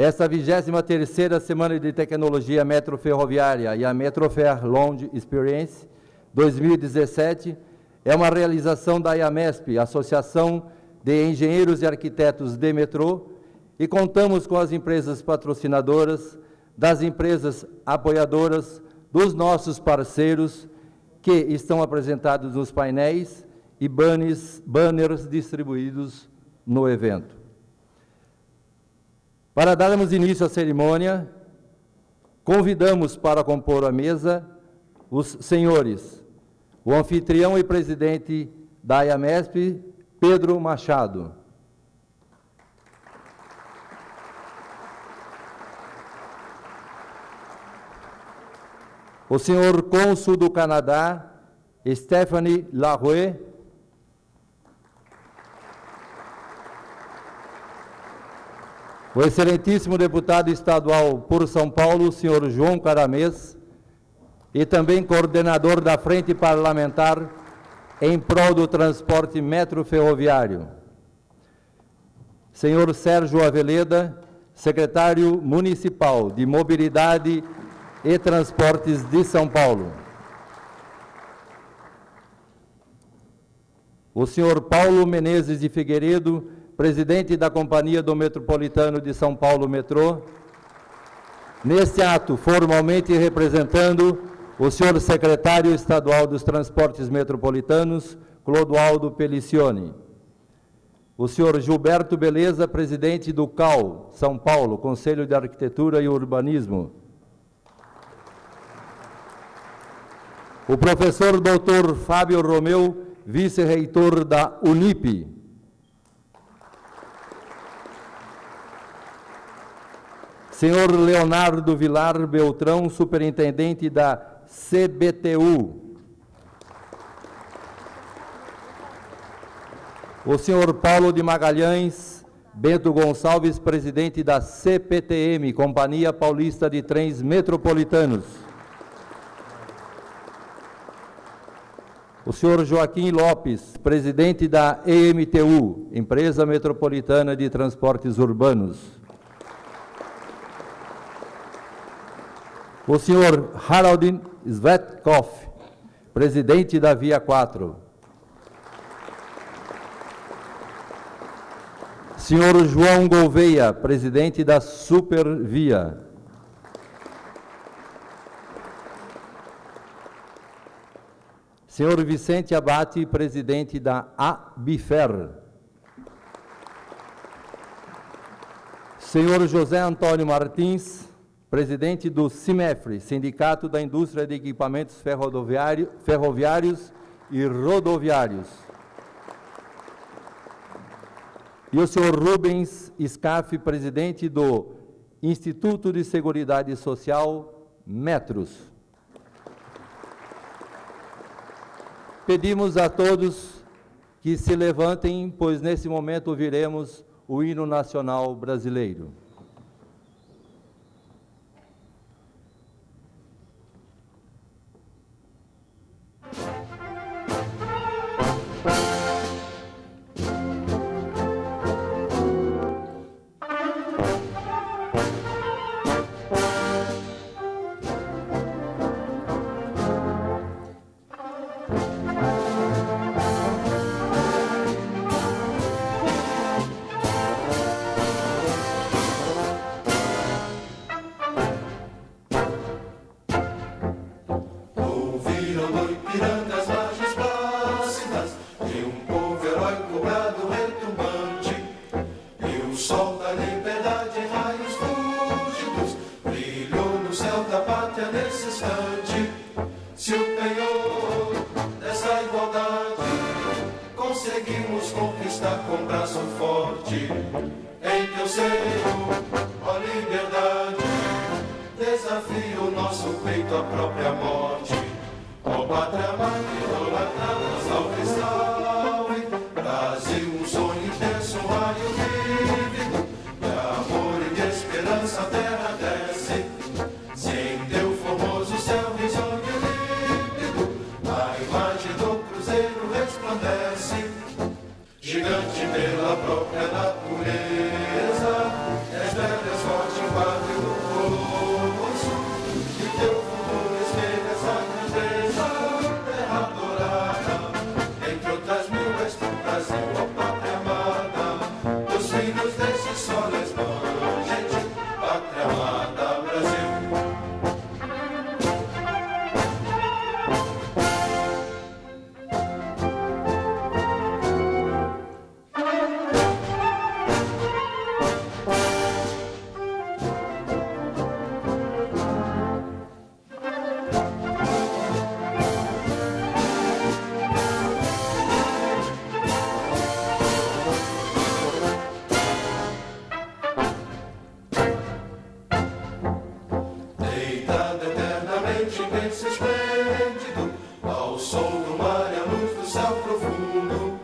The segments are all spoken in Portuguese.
Esta 23ª Semana de Tecnologia Metroferroviária e a Metrofer Lounge Experience 2017 é uma realização da IAMESP, Associação de Engenheiros e Arquitetos de Metrô, e contamos com as empresas patrocinadoras, das empresas apoiadoras, dos nossos parceiros, que estão apresentados nos painéis e banners distribuídos no evento. Para darmos início à cerimônia, convidamos para compor a mesa os senhores, o anfitrião e presidente da IAMESP, Pedro Machado. O senhor cônsul do Canadá, Stéphanie Larouet. O excelentíssimo deputado estadual por São Paulo, senhor João Caramês, e também coordenador da Frente Parlamentar em prol do transporte metroferroviário. Senhor Sérgio Aveleda, secretário municipal de Mobilidade e Transportes de São Paulo. O senhor Paulo Menezes de Figueiredo, presidente da Companhia do Metropolitano de São Paulo Metrô. Neste ato, formalmente representando o senhor secretário estadual dos Transportes Metropolitanos, Clodoaldo Pelicione. O senhor Gilberto Beleza, presidente do CAU, São Paulo, Conselho de Arquitetura e Urbanismo. O professor doutor Fábio Romeu, vice-reitor da Unip. Senhor Leonardo Vilar Beltrão, superintendente da CBTU. O senhor Paulo de Magalhães Bento Gonçalves, presidente da CPTM, Companhia Paulista de Trens Metropolitanos. O senhor Joaquim Lopes, presidente da EMTU, Empresa Metropolitana de Transportes Urbanos. O senhor Harold Svetkov, presidente da Via 4. Senhor João Gouveia, presidente da Supervia. Senhor Vicente Abate, presidente da ABIFER. Senhor José Antônio Martins, presidente do CIMEFRE, Sindicato da Indústria de Equipamentos Ferroviários e Rodoviários. E o senhor Rubens Scaff, presidente do Instituto de Seguridade Social, Metros. Pedimos a todos que se levantem, pois nesse momento ouviremos o hino nacional brasileiro. Gigante pela própria natureza, és bela, és forte. sol profundo.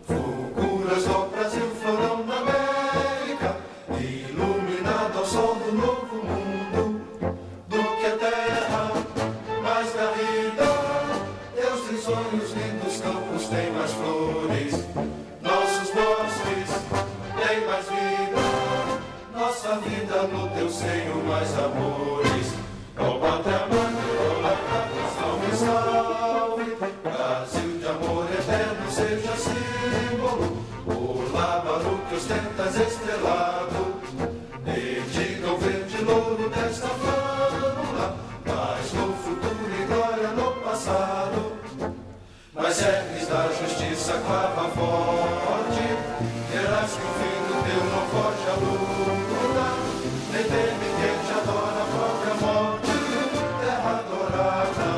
Fulguras do Brasil, florão da América, iluminado ao sol do novo mundo. Do que a terra mais garrida, Deus tem sonhos lindos, campos tem mais flores, nossos bosques têm mais vida, nossa vida no teu seio mais amores. Ó pátria mãe, salve, salve, Brasil de amor eterno seja símbolo, o lábaro que ostentas estrelado, dedica o verde louro desta flâmula, mas no futuro e glória no passado, mas serves da justiça clava forte, terás que o filho teu não foge à luta, nem teme quem te adora a própria morte. Terra adorada,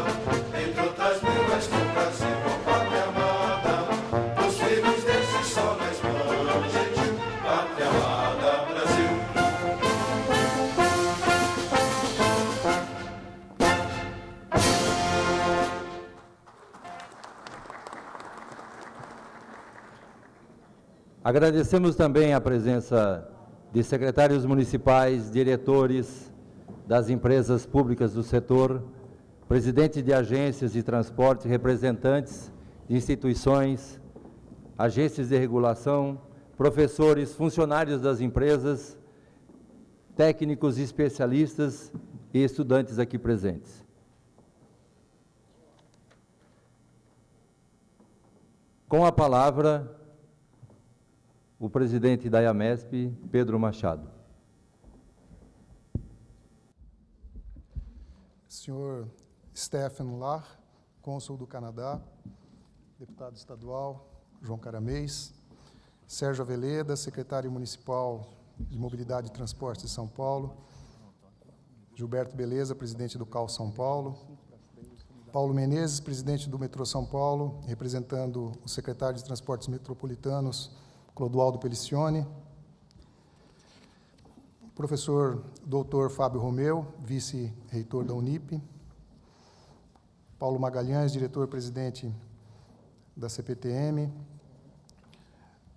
entre outras mil és tu, Brasil, ó pátria amada, os filhos desse sol mais bom, gentil, pátria amada, Brasil. Agradecemos também a presença de secretários municipais, diretores das empresas públicas do setor, presidentes de agências de transporte, representantes de instituições, agências de regulação, professores, funcionários das empresas, técnicos, especialistas e estudantes aqui presentes. Com a palavra, o presidente da IAMESP, Pedro Machado. Senhor Stephen Lar, cônsul do Canadá, deputado estadual João Caramês, Sérgio Aveleda, secretário municipal de Mobilidade e Transporte de São Paulo, Gilberto Beleza, presidente do CAL São Paulo, Paulo Menezes, presidente do Metrô São Paulo, representando o secretário de Transportes Metropolitanos, Clodoaldo Pelicione, professor doutor Fábio Romeu, vice-reitor da Unip, Paulo Magalhães, diretor-presidente da CPTM,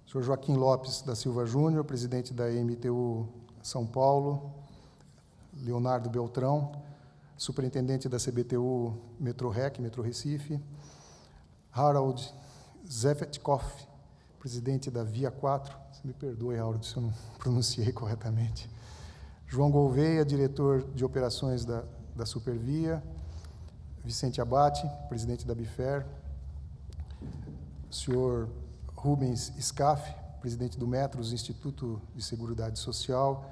senhor Joaquim Lopes da Silva Júnior, presidente da MTU São Paulo, Leonardo Beltrão, superintendente da CBTU Metrorec, Metrô Recife, Harold Zefetkoff, presidente da Via 4, me perdoe, Harold, se eu não pronunciei corretamente, João Gouveia, diretor de operações da Supervia, Vicente Abate, presidente da Bifer, senhor Rubens Scaff, presidente do Metros, Instituto de Seguridade Social,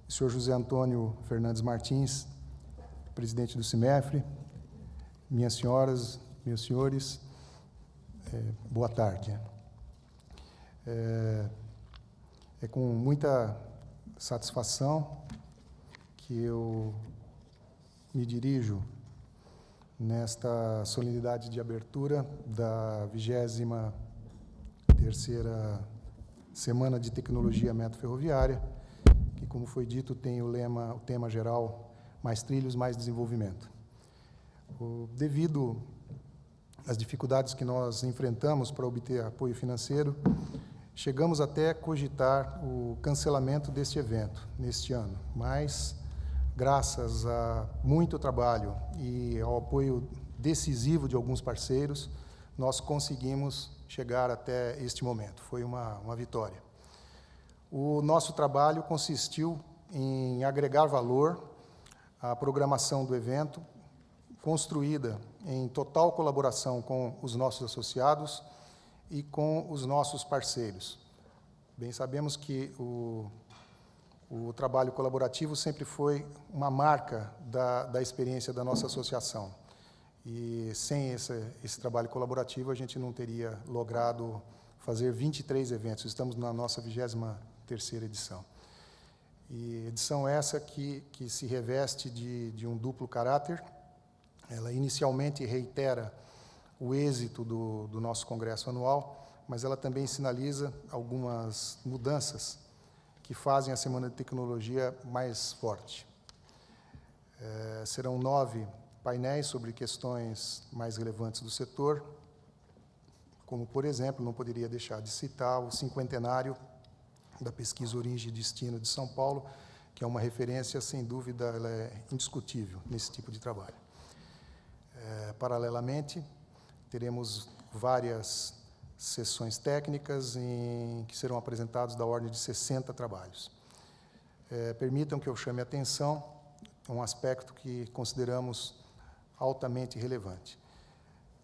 senhor José Antônio Fernandes Martins, presidente do CIMEFRE, minhas senhoras, meus senhores, boa tarde. É com muita satisfação que eu me dirijo nesta solenidade de abertura da 23ª Semana de Tecnologia Metroferroviária, que, como foi dito, tem o tema geral Mais Trilhos, Mais Desenvolvimento. Devido às dificuldades que nós enfrentamos para obter apoio financeiro, chegamos até a cogitar o cancelamento deste evento neste ano, mas, graças a muito trabalho e ao apoio decisivo de alguns parceiros, nós conseguimos chegar até este momento. Foi uma vitória. O nosso trabalho consistiu em agregar valor à programação do evento, construída em total colaboração com os nossos associados e com os nossos parceiros. Bem, sabemos que o trabalho colaborativo sempre foi uma marca da experiência da nossa associação. E sem esse trabalho colaborativo, a gente não teria logrado fazer 23 eventos. Estamos na nossa 23ª edição. E edição essa que se reveste de um duplo caráter. Ela inicialmente reitera o êxito do nosso congresso anual, mas ela também sinaliza algumas mudanças que fazem a Semana de Tecnologia mais forte. Serão 9 painéis sobre questões mais relevantes do setor, como, por exemplo, não poderia deixar de citar o cinquentenário da pesquisa Origem e Destino de São Paulo, que é uma referência, sem dúvida, ela é indiscutível nesse tipo de trabalho. Paralelamente, teremos várias sessões técnicas que serão apresentados da ordem de 60 trabalhos. Permitam que eu chame a atenção um aspecto que consideramos altamente relevante.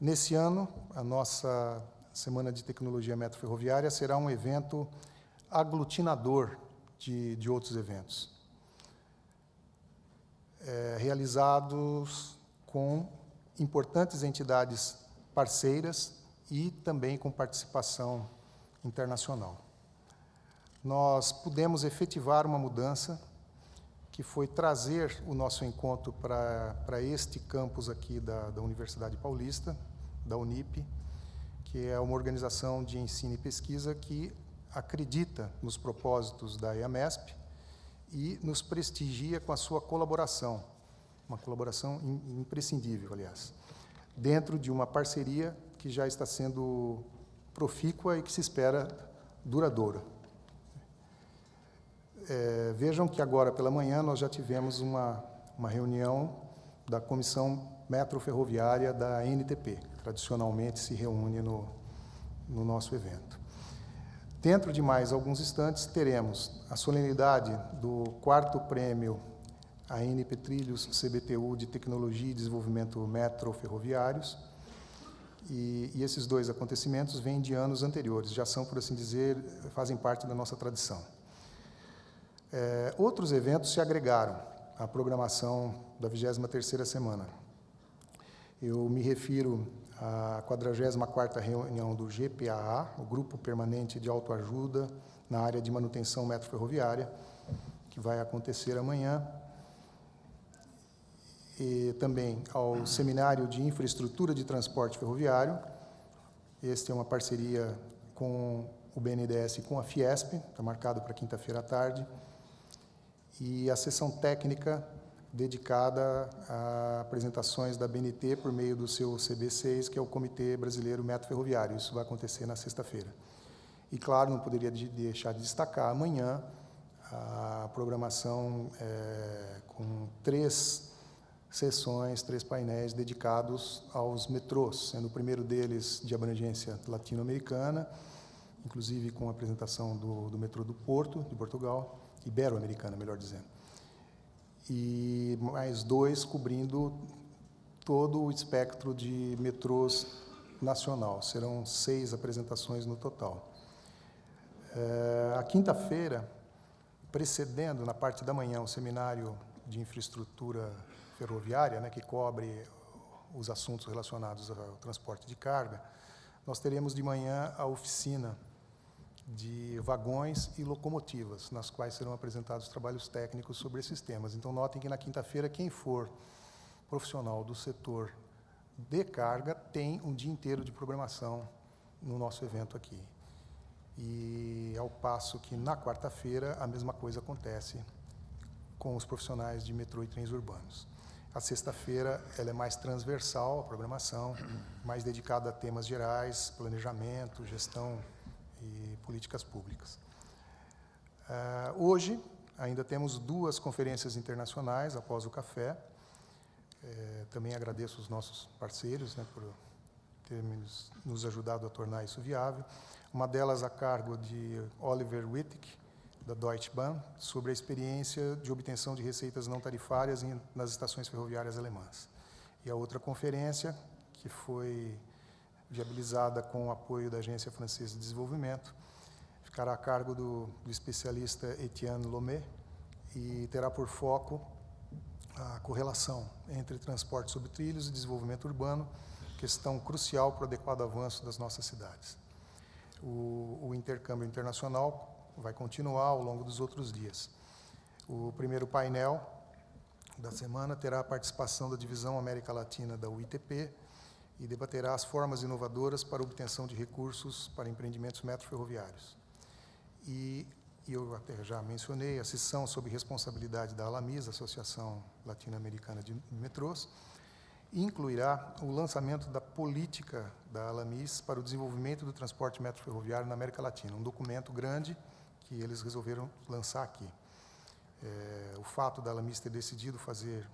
Nesse ano, a nossa Semana de Tecnologia Metroferroviária será um evento aglutinador de outros eventos, realizados com importantes entidades parceiras e também com participação internacional. Nós pudemos efetivar uma mudança que foi trazer o nosso encontro para este campus aqui da Universidade Paulista, da Unip, que é uma organização de ensino e pesquisa que acredita nos propósitos da IAMESP e nos prestigia com a sua colaboração, uma colaboração imprescindível, aliás, dentro de uma parceria que já está sendo profícua e que se espera duradoura. Vejam que agora pela manhã nós já tivemos uma reunião da Comissão Metroferroviária da NTP, que tradicionalmente se reúne no nosso evento. Dentro de mais alguns instantes, teremos a solenidade do 4º prêmio ANP Trilhos CBTU de Tecnologia e Desenvolvimento Metroferroviários, e esses dois acontecimentos vêm de anos anteriores, já são, por assim dizer, fazem parte da nossa tradição. Outros eventos se agregaram à programação da 23ª semana. Eu me refiro à 44ª reunião do GPAA, o Grupo Permanente de Autoajuda na área de manutenção metroferroviária, que vai acontecer amanhã, e também ao Seminário de Infraestrutura de Transporte Ferroviário. Este é uma parceria com o BNDES e com a Fiesp, está marcado para quinta-feira à tarde, e a sessão técnica dedicada a apresentações da BNT por meio do seu CB6, que é o Comitê Brasileiro Metroferroviário. Isso vai acontecer na sexta-feira. E, claro, não poderia deixar de destacar amanhã a programação com 3 sessões, 3 painéis dedicados aos metrôs, sendo o primeiro deles de abrangência latino-americana, inclusive com a apresentação do metrô do Porto, de Portugal, ibero-americana, melhor dizendo, e mais 2 cobrindo todo o espectro de metrôs nacional. Serão 6 apresentações no total. A quinta-feira, precedendo, na parte da manhã, o Seminário de Infraestrutura Ferroviária, que cobre os assuntos relacionados ao transporte de carga, nós teremos de manhã a oficina de vagões e locomotivas, nas quais serão apresentados trabalhos técnicos sobre esses temas. Então, notem que na quinta-feira, quem for profissional do setor de carga tem um dia inteiro de programação no nosso evento aqui. E, ao passo que, na quarta-feira, a mesma coisa acontece com os profissionais de metrô e trens urbanos. A sexta-feira, ela é mais transversal, a programação, mais dedicada a temas gerais, planejamento, gestão e políticas públicas. Hoje, ainda temos 2 conferências internacionais após o café. Também agradeço os nossos parceiros, por terem nos ajudado a tornar isso viável. Uma delas a cargo de Oliver Wittig, da Deutsche Bahn, sobre a experiência de obtenção de receitas não tarifárias nas estações ferroviárias alemãs. E a outra conferência, que foi viabilizada com o apoio da Agência Francesa de Desenvolvimento, ficará a cargo do especialista Etienne Lomé e terá por foco a correlação entre transporte sobre trilhos e desenvolvimento urbano, questão crucial para o adequado avanço das nossas cidades. O intercâmbio internacional vai continuar ao longo dos outros dias. O primeiro painel da semana terá a participação da Divisão América Latina da UITP, e debaterá as formas inovadoras para a obtenção de recursos para empreendimentos metroferroviários. E eu até já mencionei a sessão sob responsabilidade da ALAMIS, Associação Latino-Americana de Metrôs, incluirá o lançamento da política da Alamis para o desenvolvimento do transporte metroferroviário na América Latina, um documento grande que eles resolveram lançar aqui. O fato da Alamis ter decidido fazer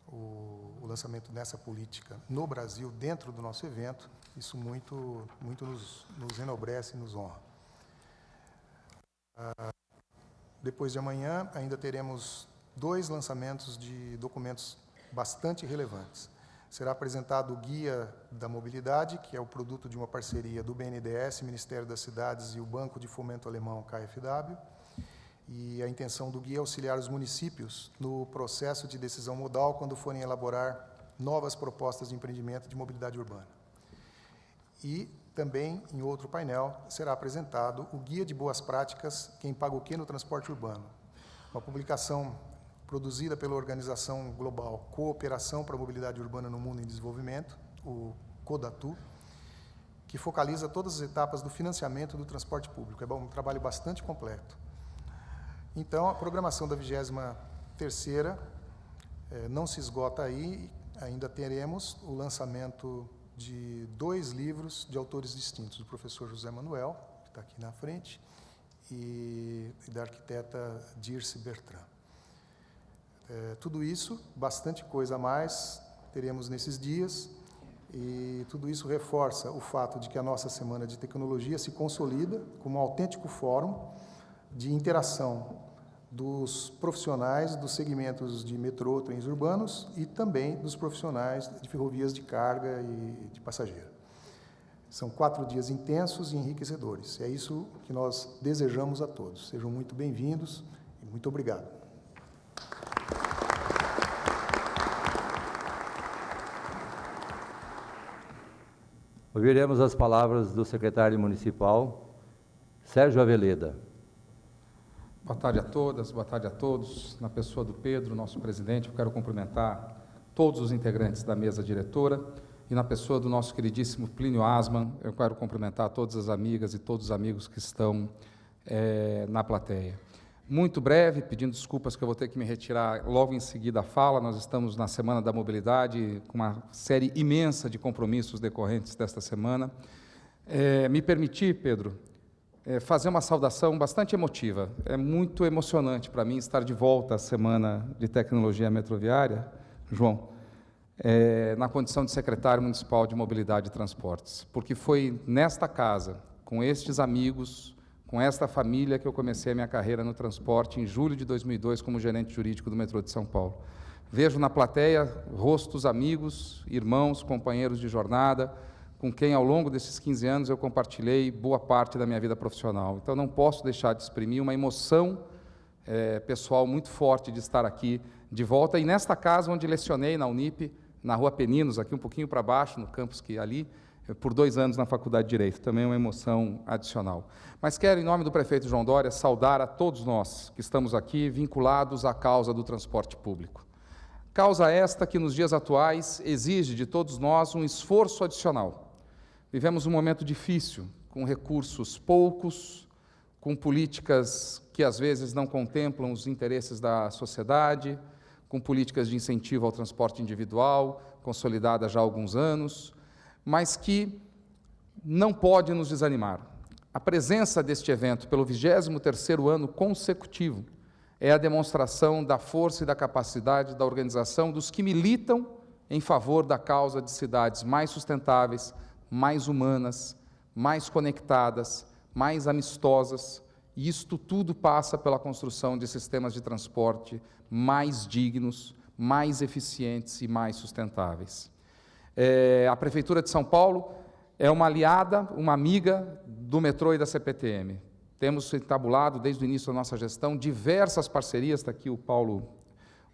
o lançamento dessa política no Brasil, dentro do nosso evento, isso muito nos enobrece e nos honra. Depois de amanhã, ainda teremos 2 lançamentos de documentos bastante relevantes. Será apresentado o Guia da Mobilidade, que é o produto de uma parceria do BNDES, Ministério das Cidades e o Banco de Fomento Alemão, KfW. E a intenção do guia é auxiliar os municípios no processo de decisão modal quando forem elaborar novas propostas de empreendimento de mobilidade urbana. E também, em outro painel, será apresentado o Guia de Boas Práticas, Quem Paga o Quê no Transporte Urbano, uma publicação produzida pela organização global Cooperação para a Mobilidade Urbana no Mundo em Desenvolvimento, o CODATU, que focaliza todas as etapas do financiamento do transporte público. É um trabalho bastante completo. Então, a programação da 23ª não se esgota aí, ainda teremos o lançamento de 2 livros de autores distintos, do professor José Manuel, que está aqui na frente, e da arquiteta Dirce Bertrand. Tudo isso, bastante coisa a mais, teremos nesses dias, e tudo isso reforça o fato de que a nossa Semana de Tecnologia se consolida como um autêntico fórum de interação dos profissionais dos segmentos de metrô, trens urbanos e também dos profissionais de ferrovias de carga e de passageiro. São 4 dias intensos e enriquecedores. É isso que nós desejamos a todos. Sejam muito bem-vindos e muito obrigado. Ouviremos as palavras do secretário municipal, Sérgio Aveleda. Boa tarde a todas, boa tarde a todos. Na pessoa do Pedro, nosso presidente, eu quero cumprimentar todos os integrantes da mesa diretora e na pessoa do nosso queridíssimo Plínio Asman, eu quero cumprimentar todas as amigas e todos os amigos que estão na plateia. Muito breve, pedindo desculpas que eu vou ter que me retirar logo em seguida a fala, nós estamos na Semana da Mobilidade, com uma série imensa de compromissos decorrentes desta semana. Me permitir, Pedro, fazer uma saudação bastante emotiva. É muito emocionante para mim estar de volta à Semana de Tecnologia Metroviária, João, na condição de secretário municipal de Mobilidade e Transportes, porque foi nesta casa, com estes amigos, com esta família que eu comecei a minha carreira no transporte em julho de 2002 como gerente jurídico do metrô de São Paulo. Vejo na plateia rostos amigos, irmãos, companheiros de jornada, com quem ao longo desses 15 anos eu compartilhei boa parte da minha vida profissional. Então não posso deixar de exprimir uma emoção pessoal muito forte de estar aqui de volta e nesta casa onde lecionei na Unip, na Rua Peninos, aqui um pouquinho para baixo, no campus que ali, por 2 anos na Faculdade de Direito, também uma emoção adicional. Mas quero, em nome do prefeito João Dória, saudar a todos nós que estamos aqui vinculados à causa do transporte público. Causa esta que, nos dias atuais, exige de todos nós um esforço adicional. Vivemos um momento difícil, com recursos poucos, com políticas que às vezes não contemplam os interesses da sociedade, com políticas de incentivo ao transporte individual, consolidadas já há alguns anos, mas que não pode nos desanimar. A presença deste evento pelo 23º ano consecutivo é a demonstração da força e da capacidade da organização dos que militam em favor da causa de cidades mais sustentáveis, mais humanas, mais conectadas, mais amistosas, e isto tudo passa pela construção de sistemas de transporte mais dignos, mais eficientes e mais sustentáveis. A Prefeitura de São Paulo é uma aliada, uma amiga do metrô e da CPTM. Temos entabulado, desde o início da nossa gestão, diversas parcerias, está aqui o Paulo,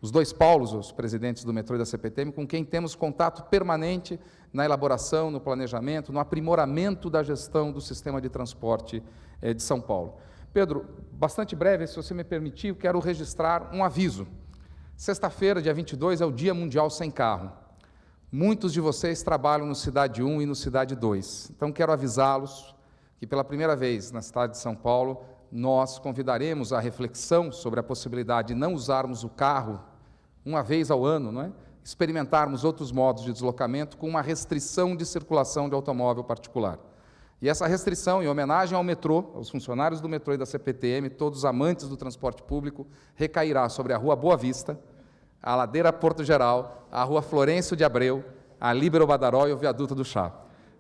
os 2 Paulos, os presidentes do metrô e da CPTM, com quem temos contato permanente na elaboração, no planejamento, no aprimoramento da gestão do sistema de transporte de São Paulo. Pedro, bastante breve, se você me permitir, eu quero registrar um aviso. Sexta-feira, dia 22, é o Dia Mundial Sem Carro. Muitos de vocês trabalham no Cidade 1 e no Cidade 2. Então, quero avisá-los que, pela primeira vez na cidade de São Paulo, nós convidaremos a reflexão sobre a possibilidade de não usarmos o carro uma vez ao ano, não é? experimentarmos outros modos de deslocamento com uma restrição de circulação de automóvel particular. E essa restrição, em homenagem ao metrô, aos funcionários do metrô e da CPTM, todos os amantes do transporte público, recairá sobre a Rua Boa Vista, a Ladeira Porto Geral, a Rua Florencio de Abreu, a Líbero Badaró e o Viaduto do Chá.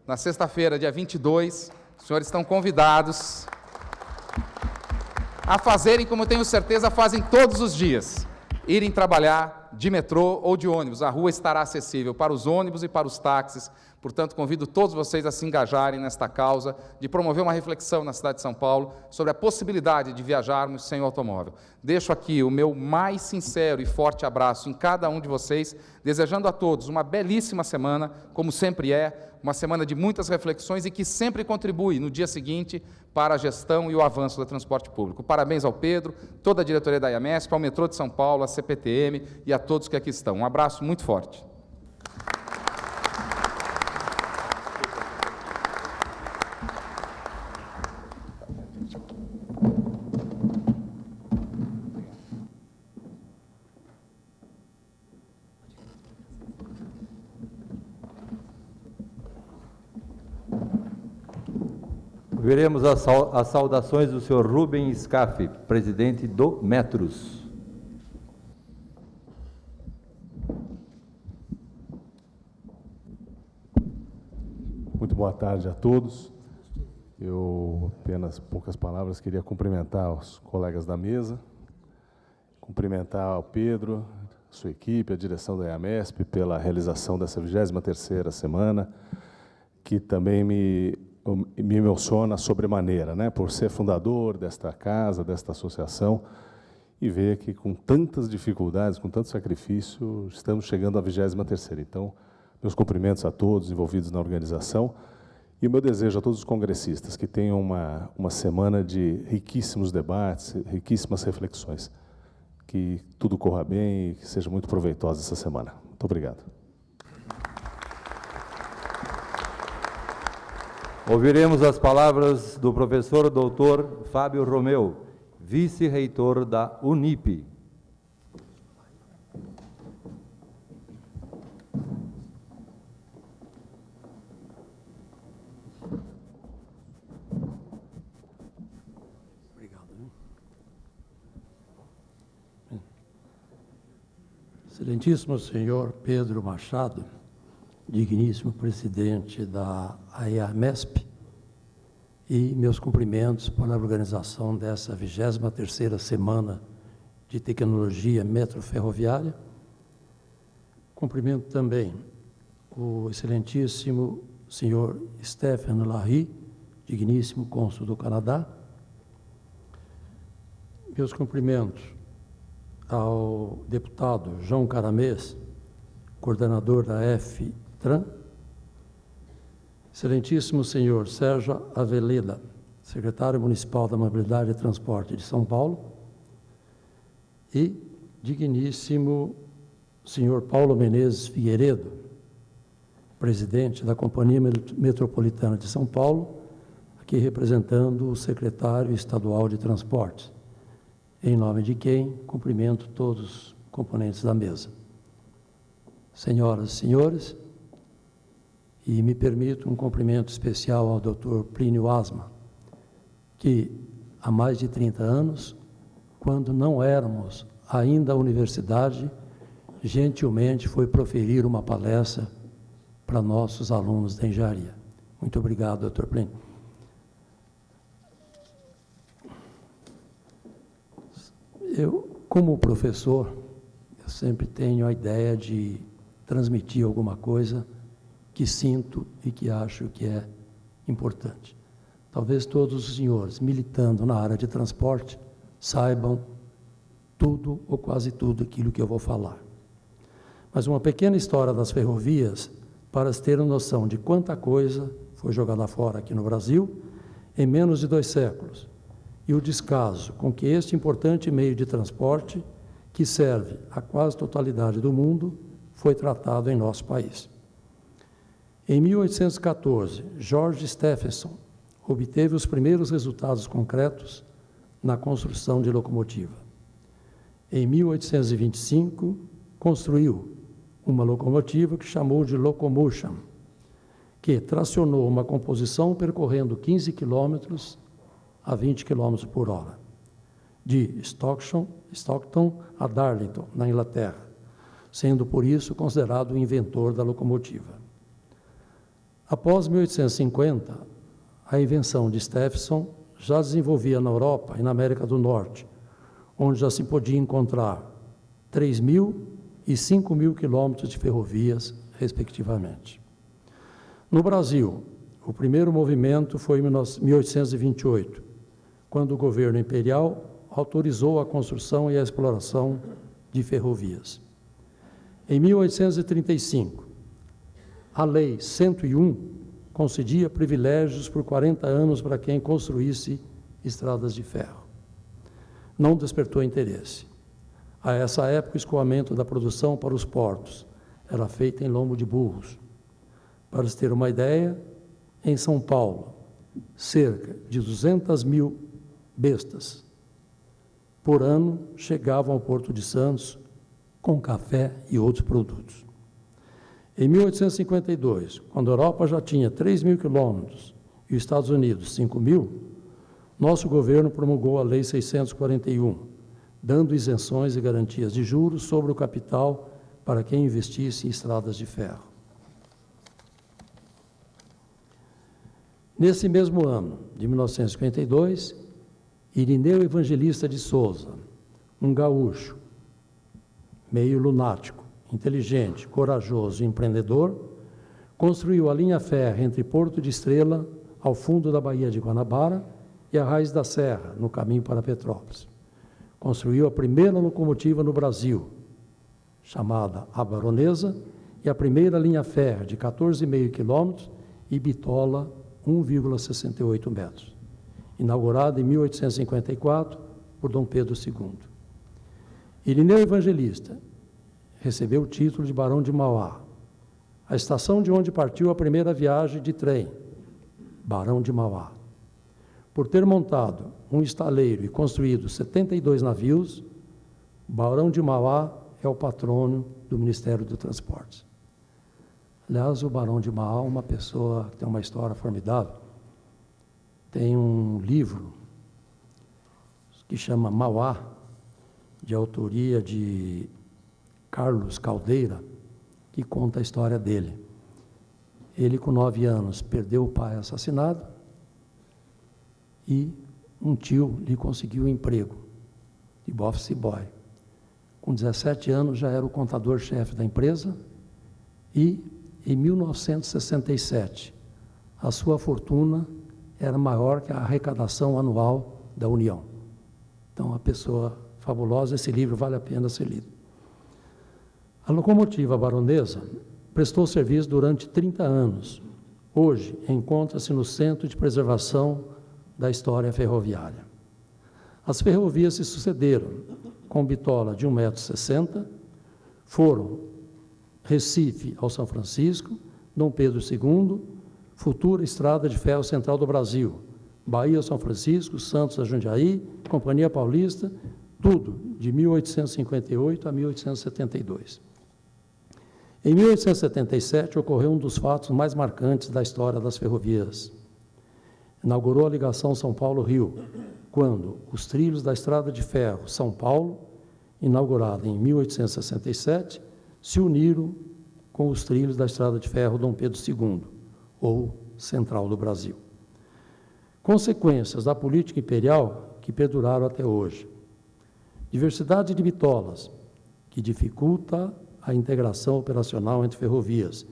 Na sexta-feira, dia 22, os senhores estão convidados a fazerem, como eu tenho certeza, fazem todos os dias, irem trabalhar de metrô ou de ônibus. A rua estará acessível para os ônibus e para os táxis. Portanto, convido todos vocês a se engajarem nesta causa de promover uma reflexão na cidade de São Paulo sobre a possibilidade de viajarmos sem o automóvel. Deixo aqui o meu mais sincero e forte abraço em cada um de vocês, desejando a todos uma belíssima semana, como sempre é, uma semana de muitas reflexões e que sempre contribui no dia seguinte para a gestão e o avanço do transporte público. Parabéns ao Pedro, toda a diretoria da IAMESP, ao Metrô de São Paulo, à CPTM e a todos que aqui estão. Um abraço muito forte. Veremos as saudações do senhor Rubem Scaff, presidente do Metros. Muito boa tarde a todos. Eu, apenas poucas palavras, queria cumprimentar os colegas da mesa, cumprimentar o Pedro, sua equipe, a direção da IAMESP, pela realização dessa 23ª semana, que também me emociona sobremaneira, né, por ser fundador desta casa, desta associação, e ver que com tantas dificuldades, com tanto sacrifício, estamos chegando à 23ª. Então, meus cumprimentos a todos envolvidos na organização e o meu desejo a todos os congressistas que tenham uma semana de riquíssimos debates, riquíssimas reflexões. Que tudo corra bem e que seja muito proveitosa essa semana. Muito obrigado. Ouviremos as palavras do professor doutor Fábio Romeu, vice-reitor da Unip. Obrigado. Excelentíssimo senhor Pedro Machado, digníssimo presidente da IAMESP, e meus cumprimentos pela organização dessa 23ª Semana de Tecnologia Metroferroviária. Cumprimento também o excelentíssimo senhor Stephen Larry, digníssimo cônsul do Canadá. Meus cumprimentos ao deputado João Caramês, coordenador da FTRAN, excelentíssimo senhor Sérgio Aveleda, secretário municipal da Mobilidade e Transporte de São Paulo, e digníssimo senhor Paulo Menezes Figueiredo, presidente da Companhia Metropolitana de São Paulo, aqui representando o secretário estadual de Transportes, em nome de quem cumprimento todos os componentes da mesa. Senhoras e senhores, e me permito um cumprimento especial ao Dr. Plínio Asma, que há mais de 30 anos, quando não éramos ainda universidade, gentilmente foi proferir uma palestra para nossos alunos da engenharia. Muito obrigado, Dr. Plínio. Eu, como professor, eu sempre tenho a ideia de transmitir alguma coisa que sinto e que acho que é importante. Talvez todos os senhores, militando na área de transporte, saibam tudo ou quase tudo aquilo que eu vou falar. Mas uma pequena história das ferrovias, para se ter noção de quanta coisa foi jogada fora aqui no Brasil em menos de 2 séculos, e o descaso com que este importante meio de transporte, que serve a quase totalidade do mundo, foi tratado em nosso país. Em 1814, George Stephenson obteve os primeiros resultados concretos na construção de locomotiva. Em 1825, construiu uma locomotiva que chamou de Locomotion, que tracionou uma composição percorrendo 15 quilômetros a 20 km por hora, de Stockton a Darlington, na Inglaterra, sendo por isso considerado o inventor da locomotiva. Após 1850, a invenção de Stephenson já desenvolvia na Europa e na América do Norte, onde já se podia encontrar 3.000 e 5.000 quilômetros de ferrovias, respectivamente. No Brasil, o primeiro movimento foi em 1828, quando o governo imperial autorizou a construção e a exploração de ferrovias. Em 1835, a Lei 101 concedia privilégios por 40 anos para quem construísse estradas de ferro. Não despertou interesse. A essa época, o escoamento da produção para os portos era feito em lombo de burros. Para se ter uma ideia, em São Paulo, cerca de 200.000 bestas por ano chegavam ao Porto de Santos com café e outros produtos. Em 1852, quando a Europa já tinha 3.000 quilômetros e os Estados Unidos 5.000, nosso governo promulgou a Lei 641, dando isenções e garantias de juros sobre o capital para quem investisse em estradas de ferro. Nesse mesmo ano, de 1952, Irineu Evangelista de Souza, um gaúcho, meio lunático, inteligente, corajoso e empreendedor, construiu a linha férrea entre Porto de Estrela, ao fundo da Baía de Guanabara, e a Raiz da Serra, no caminho para Petrópolis. Construiu a primeira locomotiva no Brasil, chamada a Baronesa, e a primeira linha férrea de 14,5 quilômetros e bitola 1,68 metros, inaugurada em 1854 por Dom Pedro II. Irineu Evangelista recebeu o título de Barão de Mauá, a estação de onde partiu a primeira viagem de trem, Barão de Mauá. Por ter montado um estaleiro e construído 72 navios, Barão de Mauá é o patrono do Ministério dos Transportes. Aliás, o Barão de Mauá é uma pessoa que tem uma história formidável. Tem um livro que chama Mauá, de autoria de Carlos Caldeira, que conta a história dele. Ele, com 9 anos, perdeu o pai assassinado e um tio lhe conseguiu um emprego de office boy. Com 17 anos, já era o contador-chefe da empresa e, em 1967, a sua fortuna era maior que a arrecadação anual da União. Então, uma pessoa fabulosa, esse livro vale a pena ser lido. A locomotiva baronesa prestou serviço durante 30 anos. Hoje, encontra-se no Centro de Preservação da História Ferroviária. As ferrovias se sucederam, com bitola de 1,60 m, foram Recife ao São Francisco, Dom Pedro II, futura Estrada de Ferro Central do Brasil, Bahia ao São Francisco, Santos a Jundiaí, Companhia Paulista, tudo de 1858 a 1872. Em 1877, ocorreu um dos fatos mais marcantes da história das ferrovias. Inaugurou a ligação São Paulo-Rio, quando os trilhos da Estrada de Ferro São Paulo, inaugurada em 1867, se uniram com os trilhos da Estrada de Ferro Dom Pedro II, ou Central do Brasil. Consequências da política imperial que perduraram até hoje. Diversidade de bitolas, que dificulta a integração operacional entre ferrovias,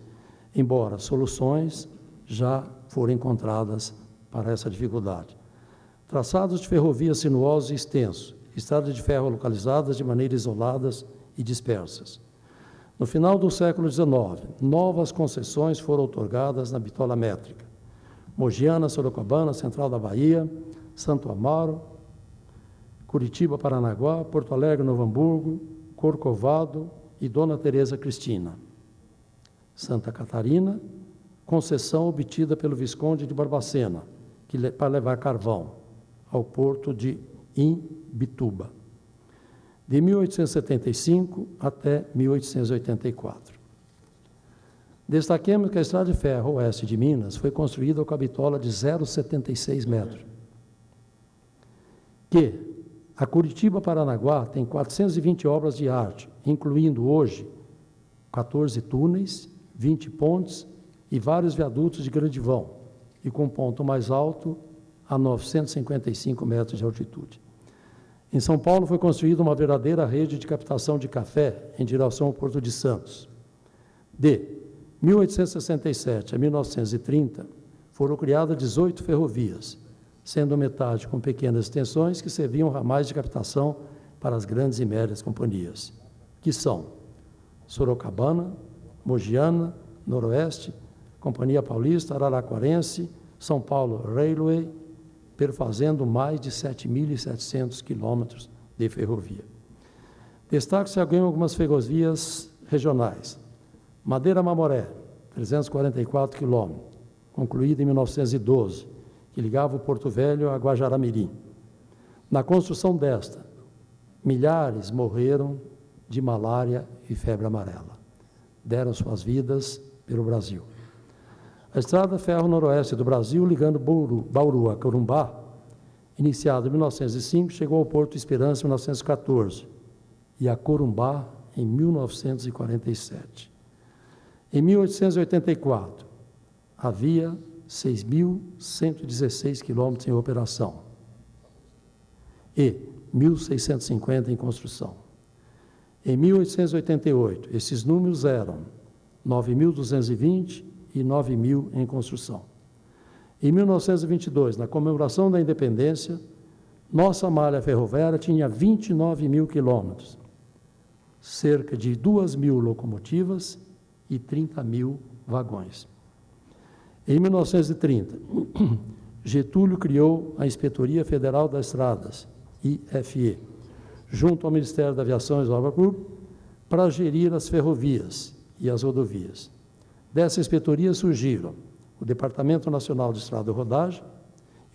embora soluções já foram encontradas para essa dificuldade. Traçados de ferrovias sinuosos e extensos, estradas de ferro localizadas de maneira isoladas e dispersas. No final do século XIX, novas concessões foram outorgadas na bitola métrica. Mogiana, Sorocabana, Central da Bahia, Santo Amaro, Curitiba, Paranaguá, Porto Alegre, Novo Hamburgo, Corcovado e Dona Teresa Cristina. Santa Catarina, concessão obtida pelo Visconde de Barbacena, para levar carvão ao porto de Imbituba, de 1875 até 1884. Destaquemos que a Estrada de Ferro Oeste de Minas foi construída com a bitola de 0,76 metros. Que a Curitiba-Paranaguá tem 420 obras de arte, incluindo hoje 14 túneis, 20 pontes e vários viadutos de grande vão, e com ponto mais alto a 955 metros de altitude. Em São Paulo foi construída uma verdadeira rede de captação de café em direção ao Porto de Santos. De 1867 a 1930, foram criadas 18 ferrovias, sendo metade com pequenas extensões que serviam ramais de captação para as grandes e médias companhias, que são Sorocabana, Mogiana, Noroeste, Companhia Paulista, Araraquarense, São Paulo Railway, perfazendo mais de 7.700 quilômetros de ferrovia. Destaque-se algumas ferrovias regionais. Madeira-Mamoré, 344 quilômetros, concluída em 1912, que ligava o Porto Velho a Guajará-Mirim. Na construção desta, milhares morreram de malária e febre amarela. Deram suas vidas pelo Brasil. A Estrada Ferro Noroeste do Brasil, ligando Bauru a Corumbá, iniciada em 1905, chegou ao Porto Esperança em 1914 e a Corumbá em 1947. Em 1884, havia 6.116 quilômetros em operação e 1.650 em construção. Em 1888, esses números eram 9.220 e 9.000 em construção. Em 1922, na comemoração da independência, nossa malha ferroviária tinha 29.000 quilômetros, cerca de 2.000 locomotivas e 30.000 vagões. Em 1930, Getúlio criou a Inspetoria Federal das Estradas, IFE, junto ao Ministério da Aviação e Obras Públicas, para gerir as ferrovias e as rodovias. Dessa inspetoria surgiram o Departamento Nacional de Estrada e Rodagem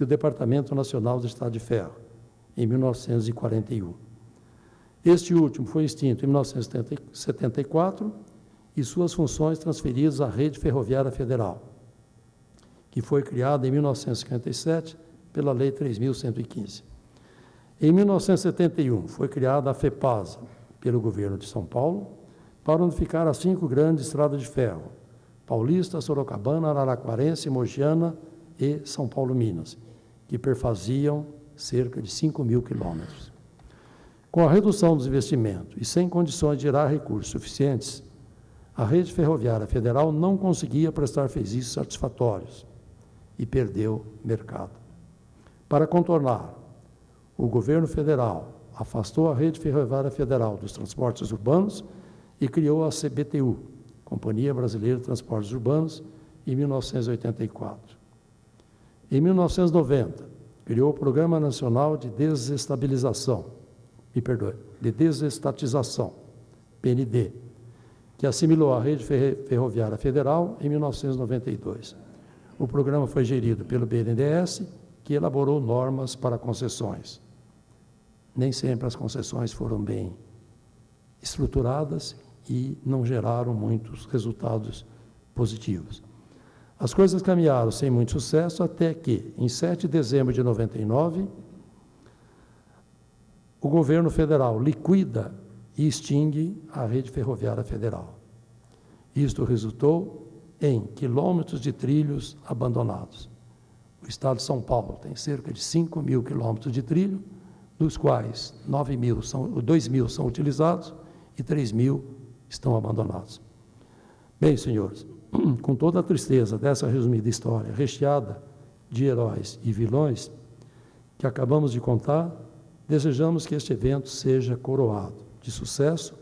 e o Departamento Nacional de Estrada de Ferro, em 1941. Este último foi extinto em 1974 e suas funções transferidas à Rede Ferroviária Federal, que foi criada em 1957 pela Lei 3.115. Em 1971, foi criada a FEPASA, pelo governo de São Paulo, para unificar as 5 grandes estradas de ferro, Paulista, Sorocabana, Araraquarense, Mogiana e São Paulo-Minas, que perfaziam cerca de 5.000 quilômetros. Com a redução dos investimentos e sem condições de gerar recursos suficientes, a Rede Ferroviária Federal não conseguia prestar serviços satisfatórios e perdeu mercado. Para contornar, o governo federal afastou a Rede Ferroviária Federal dos Transportes Urbanos e criou a CBTU, Companhia Brasileira de Transportes Urbanos, em 1984. Em 1990, criou o Programa Nacional de Desestatização, PND, que assimilou a Rede Ferroviária Federal em 1992. O programa foi gerido pelo BNDES, que elaborou normas para concessões. Nem sempre as concessões foram bem estruturadas e não geraram muitos resultados positivos. As coisas caminharam sem muito sucesso até que, em 7 de dezembro de 99, o governo federal liquida e extingue a Rede Ferroviária Federal. Isto resultou em quilômetros de trilhos abandonados. O estado de São Paulo tem cerca de 5.000 quilômetros de trilho, dos quais 2.000 são utilizados e 3.000 estão abandonados. Bem, senhores, com toda a tristeza dessa resumida história, recheada de heróis e vilões, que acabamos de contar, desejamos que este evento seja coroado de sucesso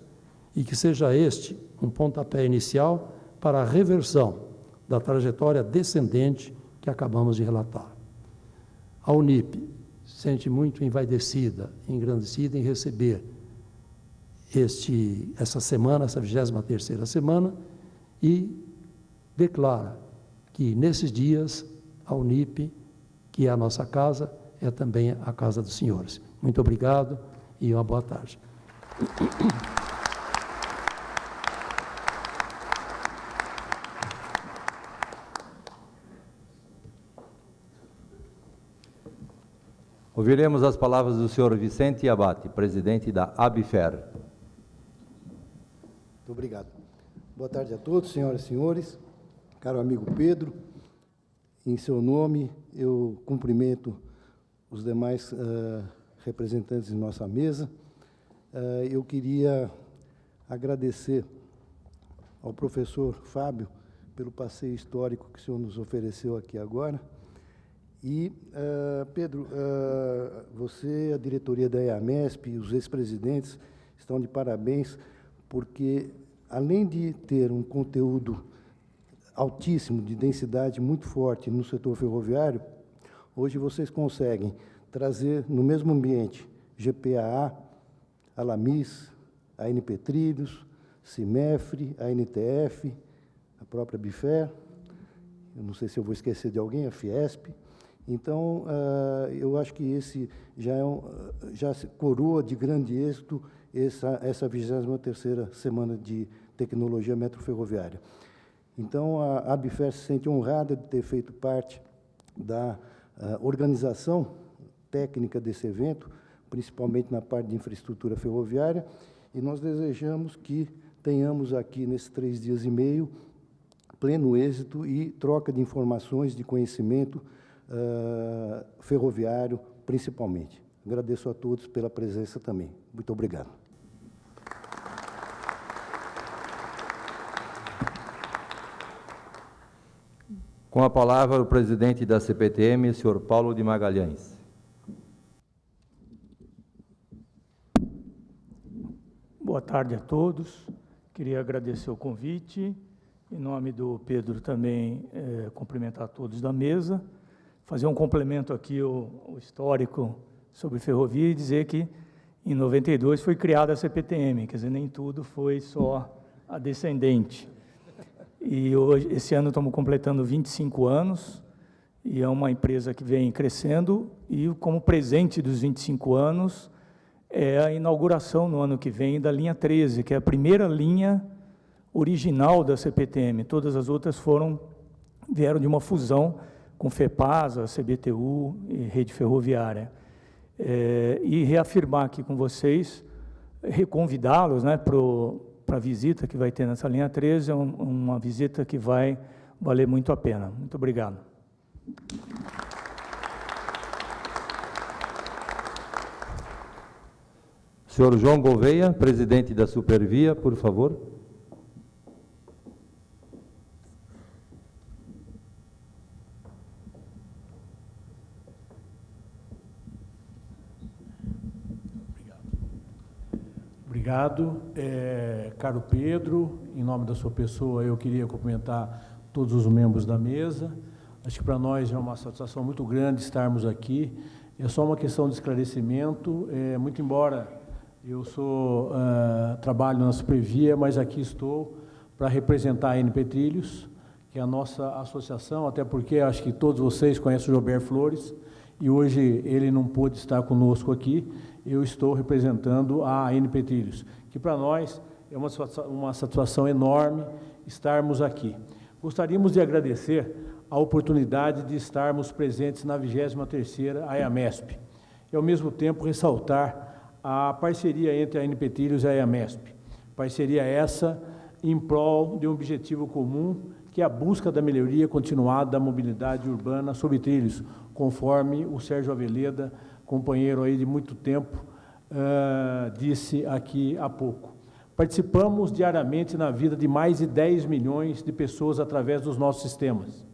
e que seja este um pontapé inicial para a reversão da trajetória descendente que acabamos de relatar. A Unip se sente muito envaidecida, engrandecida em receber essa semana, essa 23ª semana, e declara que nesses dias a Unip, que é a nossa casa, é também a casa dos senhores. Muito obrigado e uma boa tarde. Ouviremos as palavras do senhor Vicente Abate, presidente da ABFER. Muito obrigado. Boa tarde a todos, senhoras e senhores. Caro amigo Pedro, em seu nome, eu cumprimento os demais representantes de nossa mesa. Eu queria agradecer ao professor Fábio pelo passeio histórico que o senhor nos ofereceu aqui agora. E, Pedro, você, a diretoria da EAMESP e os ex-presidentes estão de parabéns, porque, além de ter um conteúdo altíssimo, de densidade muito forte no setor ferroviário, hoje vocês conseguem trazer no mesmo ambiente GPAA, Alamis, ANP Trilhos, CIMEFRE, a NTF, a própria BIFER, eu não sei se eu vou esquecer de alguém, a Fiesp. Então, eu acho que esse já se coroa de grande êxito essa 23ª Semana de Tecnologia Metroferroviária. Então, a ABFER se sente honrada de ter feito parte da organização técnica desse evento, principalmente na parte de infraestrutura ferroviária, e nós desejamos que tenhamos aqui, nesses 3 dias e meio, pleno êxito e troca de informações, de conhecimento ferroviário, principalmente. Agradeço a todos pela presença também. Muito obrigado. Com a palavra, o presidente da CPTM, senhor Paulo de Magalhães. Boa tarde a todos. Queria agradecer o convite. Em nome do Pedro também, cumprimentar todos da mesa. Fazer um complemento aqui, o histórico sobre ferrovia, e dizer que, em 92, foi criada a CPTM, quer dizer, nem tudo foi só a descendente. E hoje, esse ano, estamos completando 25 anos, e é uma empresa que vem crescendo, e como presente dos 25 anos, é a inauguração, no ano que vem, da linha 13, que é a primeira linha original da CPTM. Todas as outras vieram de uma fusão com FEPASA, CBTU e Rede Ferroviária. E reafirmar aqui com vocês, reconvidá-los, né, para a visita que vai ter nessa linha 13, é uma visita que vai valer muito a pena. Muito obrigado. Senhor João Gouveia, presidente da Supervia, por favor. Obrigado. Caro Pedro, em nome da sua pessoa, eu queria cumprimentar todos os membros da mesa. Acho que para nós é uma satisfação muito grande estarmos aqui. É só uma questão de esclarecimento, muito embora eu trabalho na Supervia, mas aqui estou para representar a ANP Trilhos, que é a nossa associação, até porque acho que todos vocês conhecem o Gilberto Flores, e hoje ele não pôde estar conosco aqui. Eu estou representando a ANP Trilhos, que para nós é uma satisfação enorme estarmos aqui. Gostaríamos de agradecer a oportunidade de estarmos presentes na 23ª AEAMESP, e ao mesmo tempo ressaltar a parceria entre a ANP Trilhos e a AEAMESP. Parceria essa em prol de um objetivo comum, que é a busca da melhoria continuada da mobilidade urbana sobre trilhos, conforme o Sérgio Aveleda, companheiro aí de muito tempo, disse aqui há pouco. Participamos diariamente na vida de mais de 10 milhões de pessoas através dos nossos sistemas.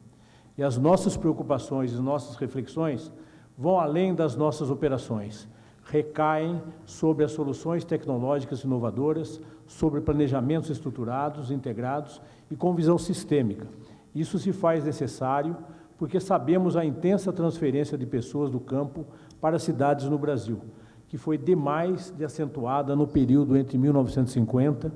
E as nossas preocupações e nossas reflexões vão além das nossas operações, recaem sobre as soluções tecnológicas inovadoras, sobre planejamentos estruturados, integrados e com visão sistêmica. Isso se faz necessário porque sabemos a intensa transferência de pessoas do campo para as cidades no Brasil, que foi demais de acentuada no período entre 1950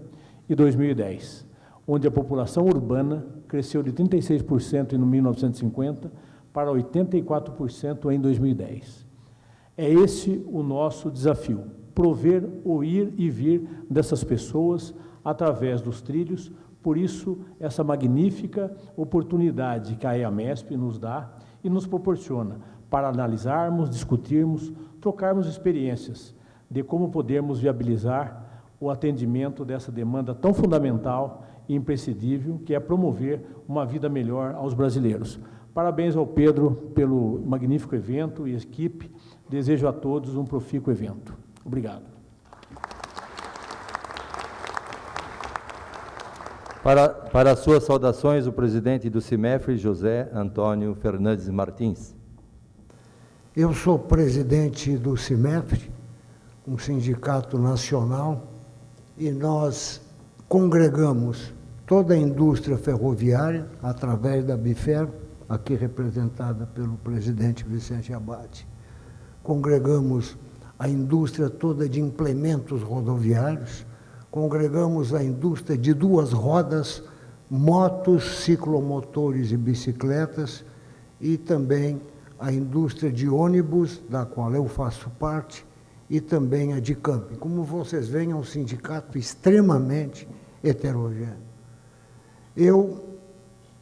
e 2010, onde a população urbana cresceu de 36% em 1950 para 84% em 2010. É esse o nosso desafio, prover o ir e vir dessas pessoas através dos trilhos. Por isso, essa magnífica oportunidade que a AEAMESP nos dá e nos proporciona para analisarmos, discutirmos, trocarmos experiências de como podemos viabilizar o atendimento dessa demanda tão fundamental e imprescindível, que é promover uma vida melhor aos brasileiros. Parabéns ao Pedro pelo magnífico evento e equipe. Desejo a todos um profícuo evento. Obrigado. Para as suas saudações, o presidente do CIMEFRE, José Antônio Fernandes Martins. Eu sou presidente do CIMEFRE, um sindicato nacional, e nós congregamos toda a indústria ferroviária, através da Biferro, aqui representada pelo presidente Vicente Abate. Congregamos a indústria toda de implementos rodoviários, congregamos a indústria de duas rodas, motos, ciclomotores e bicicletas, e também a indústria de ônibus, da qual eu faço parte, e também a de camping. Como vocês veem, é um sindicato extremamente heterogêneo. Eu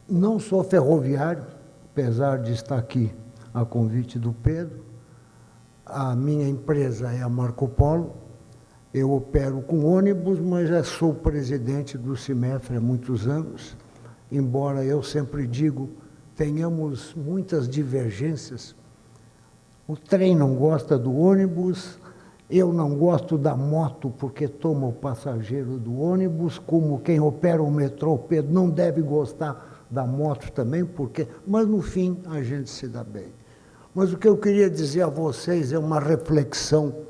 não sou ferroviário, apesar de estar aqui a convite do Pedro. A minha empresa é a Marco Polo. Eu opero com ônibus, mas já sou presidente do CIMEFRE há muitos anos, embora eu sempre digo, tenhamos muitas divergências. O trem não gosta do ônibus, eu não gosto da moto porque tomo o passageiro do ônibus, como quem opera o metrô, Pedro, não deve gostar da moto também, mas no fim a gente se dá bem. Mas o que eu queria dizer a vocês é uma reflexão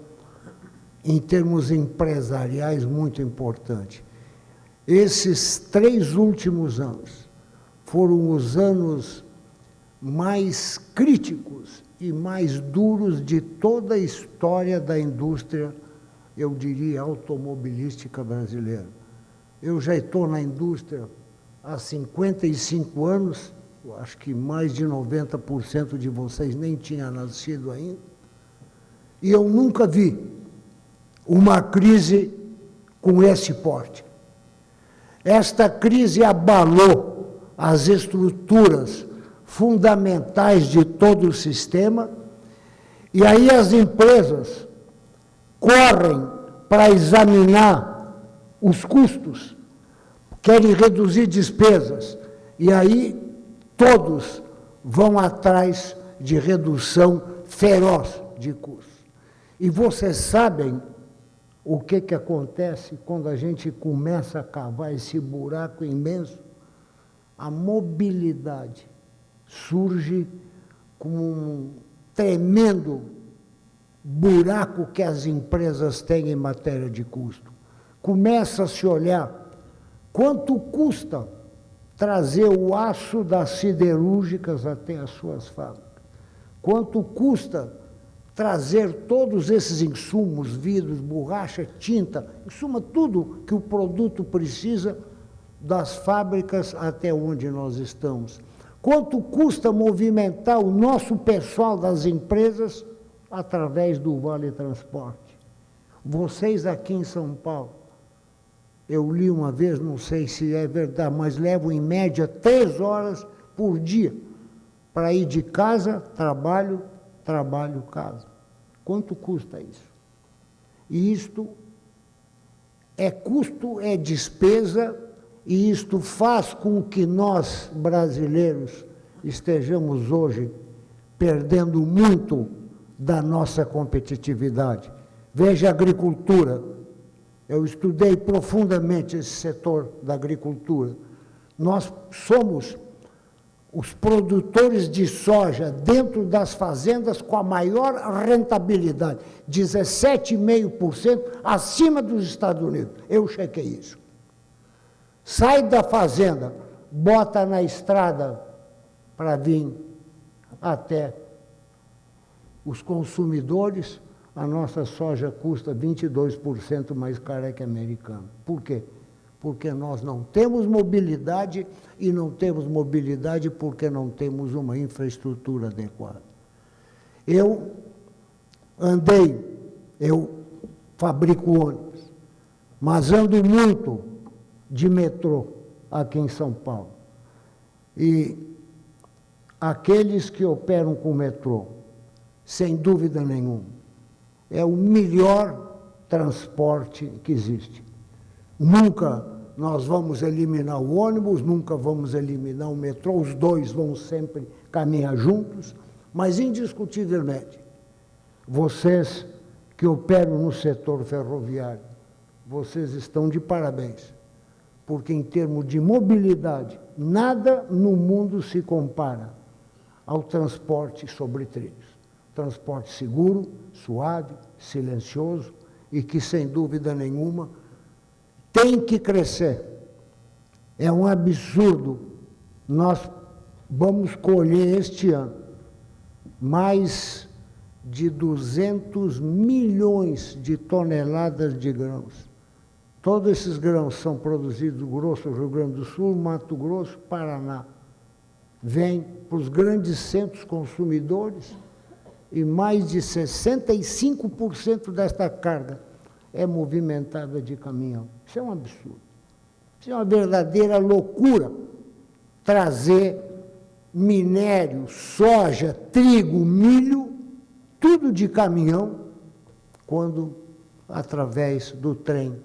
em termos empresariais muito importante. Esses 3 últimos anos foram os anos mais críticos e mais duros de toda a história da indústria, eu diria, automobilística brasileira. Eu já estou na indústria há 55 anos, eu acho que mais de 90% de vocês nem tinha nascido ainda, e eu nunca vi uma crise com esse porte. Esta crise abalou as estruturas fundamentais de todo o sistema, e aí as empresas correm para examinar os custos, querem reduzir despesas, e aí todos vão atrás de redução feroz de custos. E vocês sabem o que acontece quando a gente começa a cavar esse buraco imenso? A mobilidade surge como um tremendo buraco que as empresas têm em matéria de custo. Começa a se olhar quanto custa trazer o aço das siderúrgicas até as suas fábricas. Quanto custa trazer todos esses insumos, vidros, borracha, tinta, em suma, tudo que o produto precisa das fábricas até onde nós estamos. Quanto custa movimentar o nosso pessoal das empresas através do Vale Transporte? Vocês aqui em São Paulo, eu li uma vez, não sei se é verdade, mas levam em média 3 horas por dia para ir de casa, trabalho, casa. Quanto custa isso? E isto é custo, é despesa, e isto faz com que nós, brasileiros, estejamos hoje perdendo muito da nossa competitividade. Veja a agricultura. Eu estudei profundamente esse setor da agricultura. Nós somos os produtores de soja dentro das fazendas com a maior rentabilidade, 17,5% acima dos Estados Unidos. Eu chequei isso. Sai da fazenda, bota na estrada para vir até os consumidores, a nossa soja custa 22% mais cara que a americana. Por quê? Porque nós não temos mobilidade, e não temos mobilidade porque não temos uma infraestrutura adequada. Eu fabrico ônibus, mas ando muito de metrô aqui em São Paulo. E aqueles que operam com metrô, sem dúvida nenhuma. É o melhor transporte que existe. Nunca nós vamos eliminar o ônibus, nunca vamos eliminar o metrô, os dois vão sempre caminhar juntos, mas indiscutivelmente, vocês que operam no setor ferroviário, vocês estão de parabéns, porque em termos de mobilidade, nada no mundo se compara ao transporte sobre trilhos. Transporte seguro, suave, silencioso e que, sem dúvida nenhuma, tem que crescer. É um absurdo. Nós vamos colher este ano mais de 200 milhões de toneladas de grãos. Todos esses grãos são produzidos no Grosso, Rio Grande do Sul, Mato Grosso, Paraná. Vêm para os grandes centros consumidores e mais de 65% desta carga é movimentada de caminhão. Isso é um absurdo. Isso é uma verdadeira loucura trazer minério, soja, trigo, milho, tudo de caminhão, quando através do trem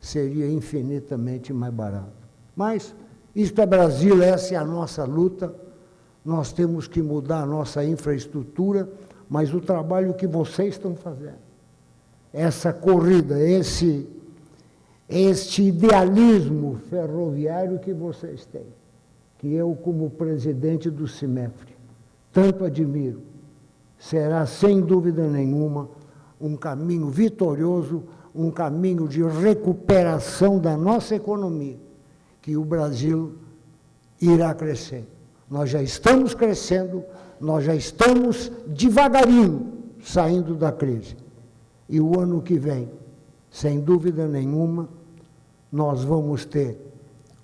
seria infinitamente mais barato. Mas isto é Brasil, essa é a nossa luta. Nós temos que mudar a nossa infraestrutura, mas o trabalho que vocês estão fazendo, essa corrida, este idealismo ferroviário que vocês têm, que eu, como presidente do CIMEFRE, tanto admiro, será, sem dúvida nenhuma, um caminho vitorioso, um caminho de recuperação da nossa economia, que o Brasil irá crescer. Nós já estamos crescendo, nós já estamos devagarinho saindo da crise. E o ano que vem, sem dúvida nenhuma, nós vamos ter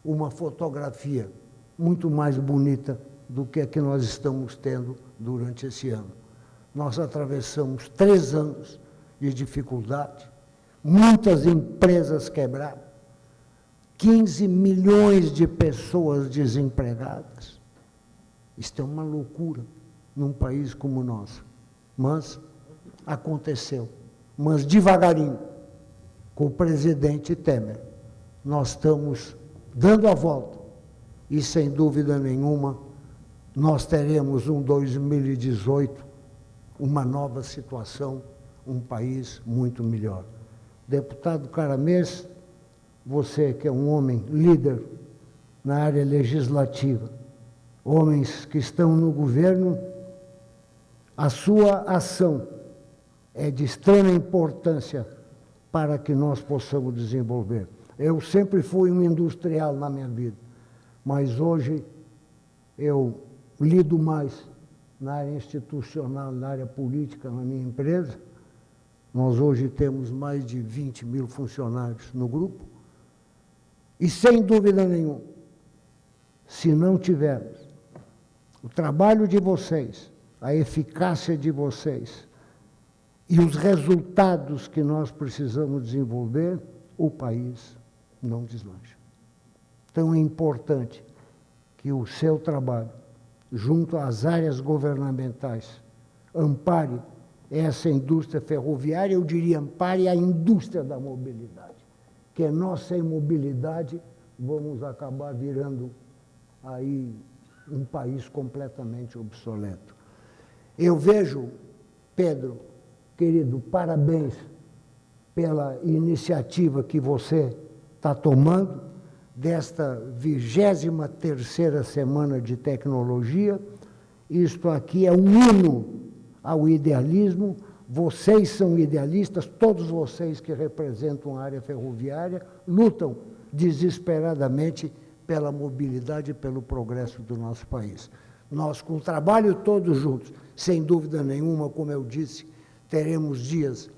uma fotografia muito mais bonita do que a que nós estamos tendo durante esse ano. Nós atravessamos 3 anos de dificuldade, muitas empresas quebraram, 15 milhões de pessoas desempregadas. Isto é uma loucura num país como o nosso. Mas aconteceu. Mas devagarinho, com o presidente Temer, nós estamos dando a volta. E, sem dúvida nenhuma, nós teremos um 2018, uma nova situação, um país muito melhor. Deputado Caramês, você que é um homem líder na área legislativa, homens que estão no governo, a sua ação é de extrema importância para que nós possamos desenvolver. Eu sempre fui um industrial na minha vida, mas hoje eu lido mais na área institucional, na área política, na minha empresa. Nós hoje temos mais de 20 mil funcionários no grupo. E, sem dúvida nenhuma, se não tivermos o trabalho de vocês, a eficácia de vocês e os resultados que nós precisamos desenvolver, o país não deslancha. Então, é importante que o seu trabalho, junto às áreas governamentais, ampare essa indústria ferroviária, eu diria, ampare a indústria da mobilidade, que nós, sem mobilidade, vamos acabar virando aí um país completamente obsoleto. Eu vejo, Pedro, querido, parabéns pela iniciativa que você está tomando desta 23ª Semana de Tecnologia. Isto aqui é um hino ao idealismo. Vocês são idealistas, todos vocês que representam a área ferroviária, lutam desesperadamente pela mobilidade e pelo progresso do nosso país. Nós, com o trabalho todos juntos, sem dúvida nenhuma, como eu disse, teremos dias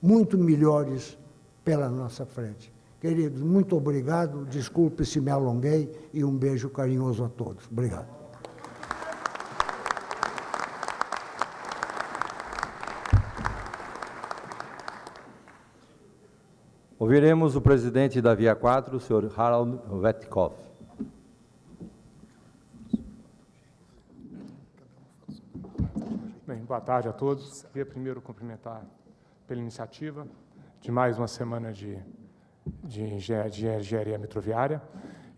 muito melhores pela nossa frente. Queridos, muito obrigado, desculpe se me alonguei e um beijo carinhoso a todos. Obrigado. Ouviremos o presidente da Via 4, o senhor Harald Wetkoff. Bem, boa tarde a todos. Queria primeiro cumprimentar pela iniciativa de mais uma semana de engenharia metroviária.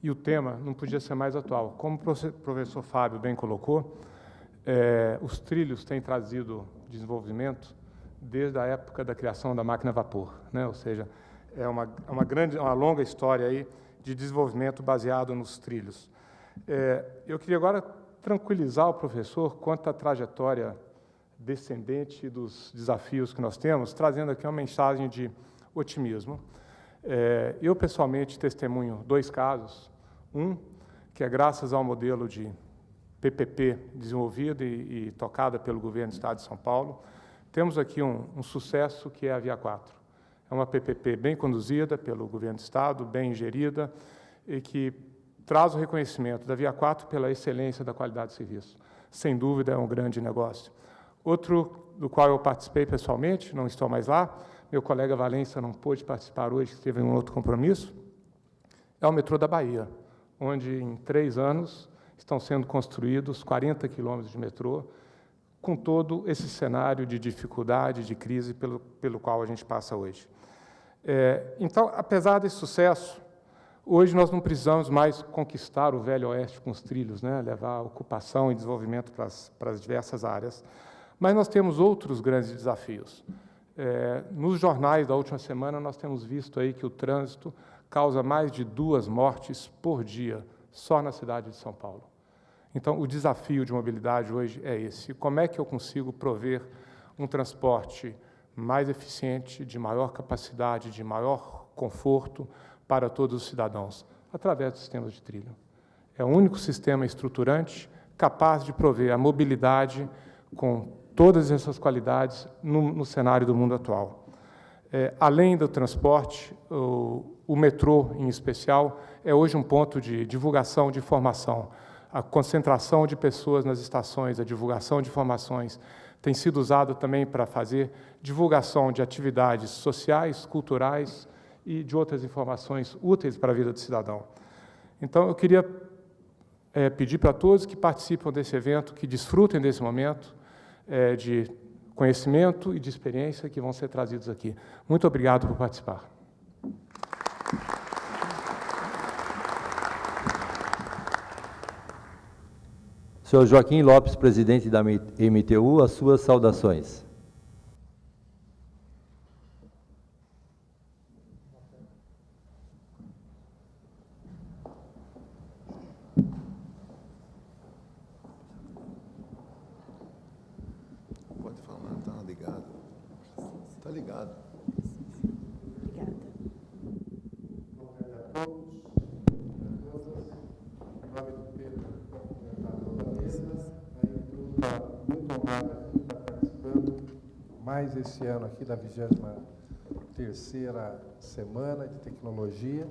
E o tema não podia ser mais atual. Como o professor Fábio bem colocou, os trilhos têm trazido desenvolvimento desde a época da criação da máquina a vapor, né? Ou seja, é uma longa história aí de desenvolvimento baseado nos trilhos. Eu queria agora tranquilizar o professor quanto à trajetória descendente dos desafios que nós temos, trazendo aqui uma mensagem de otimismo. Eu, pessoalmente, testemunho 2 casos. Um, que é graças ao modelo de PPP desenvolvido e tocada pelo governo do Estado de São Paulo, temos aqui um sucesso que é a Via 4. É uma PPP bem conduzida pelo governo do Estado, bem gerida, e que traz o reconhecimento da Via 4 pela excelência da qualidade de serviço. Sem dúvida, é um grande negócio. Outro, do qual eu participei pessoalmente, não estou mais lá, meu colega Valença não pôde participar hoje, teve um outro compromisso, é o metrô da Bahia, onde, em 3 anos, estão sendo construídos 40 quilômetros de metrô, com todo esse cenário de dificuldade, de crise pelo qual a gente passa hoje. Então, apesar desse sucesso, hoje nós não precisamos mais conquistar o Velho Oeste com os trilhos, né? Levar ocupação e desenvolvimento para as diversas áreas. Mas nós temos outros grandes desafios. Nos jornais da última semana, nós temos visto aí que o trânsito causa mais de 2 mortes por dia, só na cidade de São Paulo. Então, o desafio de mobilidade hoje é esse. Como é que eu consigo prover um transporte mais eficiente, de maior capacidade, de maior conforto para todos os cidadãos? Através dos sistemas de trilho. É o único sistema estruturante capaz de prover a mobilidade com todas essas qualidades no cenário do mundo atual. Além do transporte, o metrô, em especial, é hoje um ponto de divulgação de informação. A concentração de pessoas nas estações, a divulgação de informações, tem sido usada também para fazer divulgação de atividades sociais, culturais e de outras informações úteis para a vida do cidadão. Então, eu queria pedir para todos que participam desse evento, que desfrutem desse momento de conhecimento e de experiência que vão ser trazidos aqui. Muito obrigado por participar. Senhor Joaquim Lopes, presidente da MTU, as suas saudações. Pode falar, está ligado. Está ligado. Obrigada. Muito honrado aqui estar participando mais esse ano aqui da 23ª Semana de Tecnologia.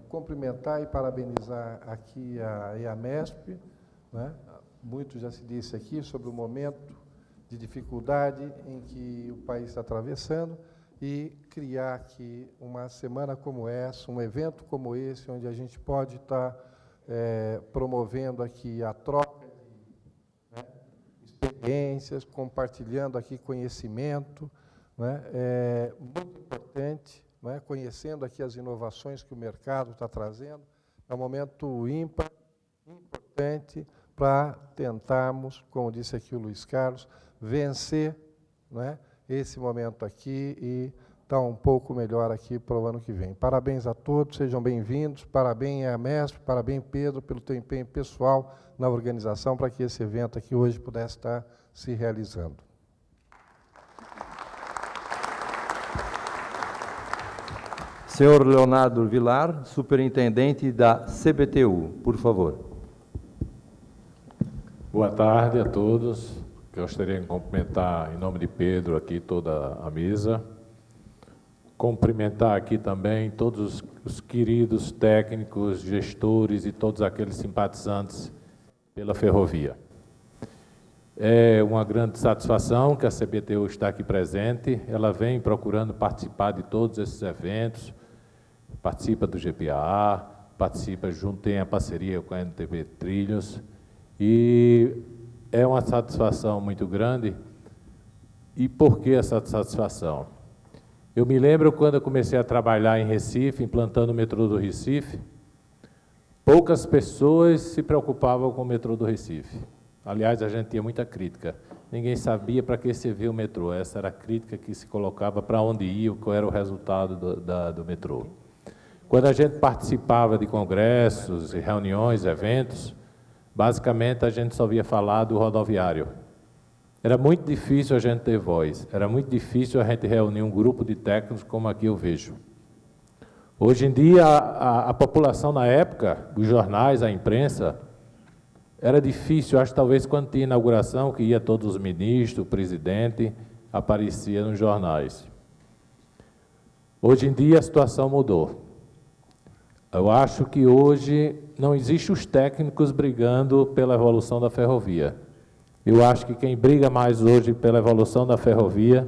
Cumprimentar e parabenizar aqui a EAMESP, né? Muito já se disse aqui sobre o momento de dificuldade em que o país está atravessando e criar aqui uma semana como essa, um evento como esse, onde a gente pode estar promovendo aqui a troca de experiências, compartilhando aqui conhecimento, né? É muito importante, né? Conhecendo aqui as inovações que o mercado está trazendo. É um momento ímpar, importante, para tentarmos, como disse aqui o Luiz Carlos, vencer, né, esse momento aqui e estar um pouco melhor aqui para o ano que vem. Parabéns a todos, sejam bem-vindos, parabéns à MESP, parabéns, Pedro, pelo teu empenho pessoal na organização para que esse evento aqui hoje pudesse estar se realizando. Senhor Leonardo Vilar, superintendente da CBTU, por favor. Boa tarde a todos. Gostaria de cumprimentar, em nome de Pedro, aqui toda a mesa. Cumprimentar aqui também todos os queridos técnicos, gestores e todos aqueles simpatizantes pela ferrovia. É uma grande satisfação que a CBTU está aqui presente. Ela vem procurando participar de todos esses eventos, participa do GPA, participa junto, tem a parceria com a NTV Trilhos, e é uma satisfação muito grande. E por que essa satisfação? Eu me lembro quando eu comecei a trabalhar em Recife, implantando o metrô do Recife, poucas pessoas se preocupavam com o metrô do Recife. Aliás, a gente tinha muita crítica. Ninguém sabia para que servia o metrô. Essa era a crítica que se colocava para onde ia, qual era o resultado do metrô. Quando a gente participava de congressos, reuniões, eventos, basicamente a gente só ouvia falar do rodoviário. Era muito difícil a gente ter voz, era muito difícil a gente reunir um grupo de técnicos como aqui eu vejo. Hoje em dia, a população na época, os jornais, a imprensa, era difícil, acho que talvez quando tinha inauguração, que ia todos os ministros, o presidente, aparecia nos jornais. Hoje em dia a situação mudou. Eu acho que hoje não existe os técnicos brigando pela evolução da ferrovia. Eu acho que quem briga mais hoje pela evolução da ferrovia,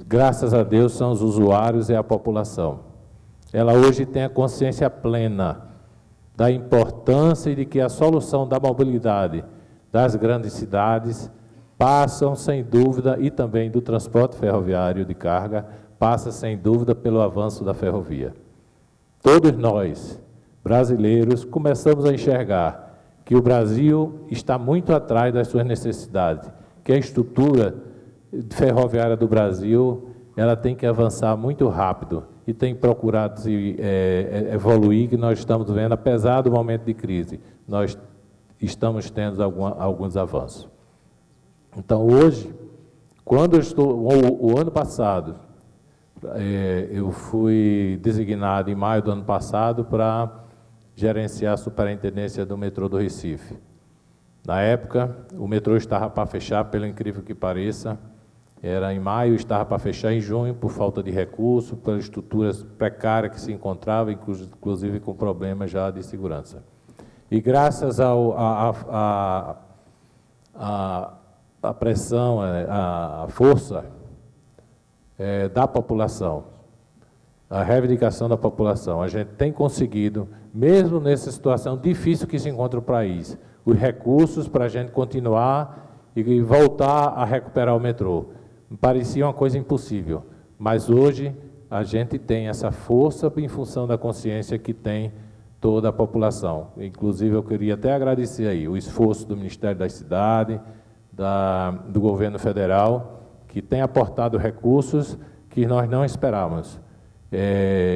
graças a Deus, são os usuários e a população. Ela hoje tem a consciência plena da importância e de que a solução da mobilidade das grandes cidades passam, sem dúvida, e também do transporte ferroviário de carga, passa, sem dúvida, pelo avanço da ferrovia. Todos nós, brasileiros, começamos a enxergar que o Brasil está muito atrás das suas necessidades, que a estrutura ferroviária do Brasil ela tem que avançar muito rápido e tem procurado evoluir, que nós estamos vendo, apesar do momento de crise, nós estamos tendo alguns avanços. Então, hoje, quando eu estou, o ano passado, eu fui designado em maio do ano passado para gerenciar a superintendência do metrô do Recife. Na época, o metrô estava para fechar, pelo incrível que pareça, era em maio, estava para fechar em junho, por falta de recursos, pelas estruturas precárias que se encontrava, inclusive com problemas já de segurança. E graças à pressão, à força da população, a reivindicação da população, a gente tem conseguido, mesmo nessa situação difícil que se encontra o país, os recursos para a gente continuar e voltar a recuperar o metrô. Parecia uma coisa impossível, mas hoje a gente tem essa força em função da consciência que tem toda a população. Inclusive, eu queria até agradecer aí o esforço do Ministério da Cidade, do Governo Federal, que tem aportado recursos que nós não esperávamos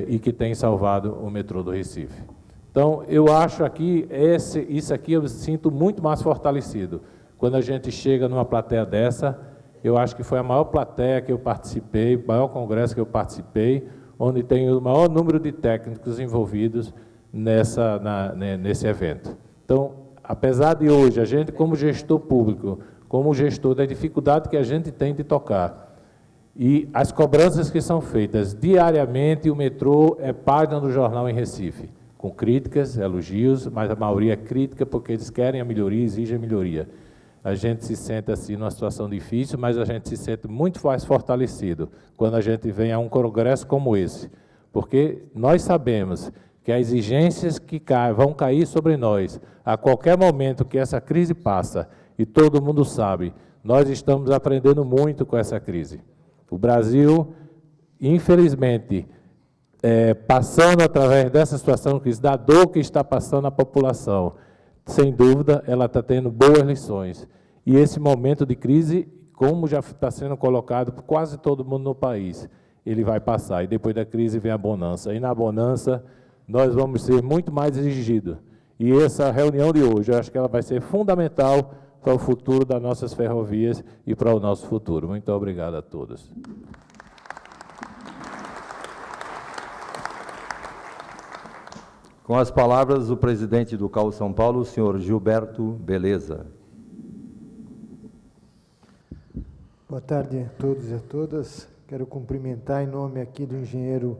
e que tem salvado o metrô do Recife. Então, eu acho aqui, isso aqui eu me sinto muito mais fortalecido. Quando a gente chega numa plateia dessa, eu acho que foi a maior plateia que eu participei, o maior congresso que eu participei, onde tem o maior número de técnicos envolvidos nesse evento. Então, apesar de hoje, a gente, como gestor público, como gestor da dificuldade que a gente tem de tocar, e as cobranças que são feitas diariamente, o metrô é página do jornal em Recife, com críticas, elogios, mas a maioria é crítica porque eles querem a melhoria, exigem a melhoria. A gente se sente assim numa situação difícil, mas a gente se sente muito mais fortalecido quando a gente vem a um congresso como esse, porque nós sabemos que as exigências que vão cair sobre nós a qualquer momento que essa crise passa, e todo mundo sabe, nós estamos aprendendo muito com essa crise. O Brasil, infelizmente, passando através dessa situação, da dor que está passando a população, sem dúvida, ela está tendo boas lições. E esse momento de crise, como já está sendo colocado por quase todo mundo no país, ele vai passar. E depois da crise vem a bonança. E na bonança, nós vamos ser muito mais exigidos. E essa reunião de hoje, eu acho que ela vai ser fundamental para o futuro das nossas ferrovias e para o nosso futuro. Muito obrigado a todos. Com as palavras do presidente do CAU São Paulo, o senhor Gilberto Beleza. Boa tarde a todos e a todas. Quero cumprimentar em nome aqui do engenheiro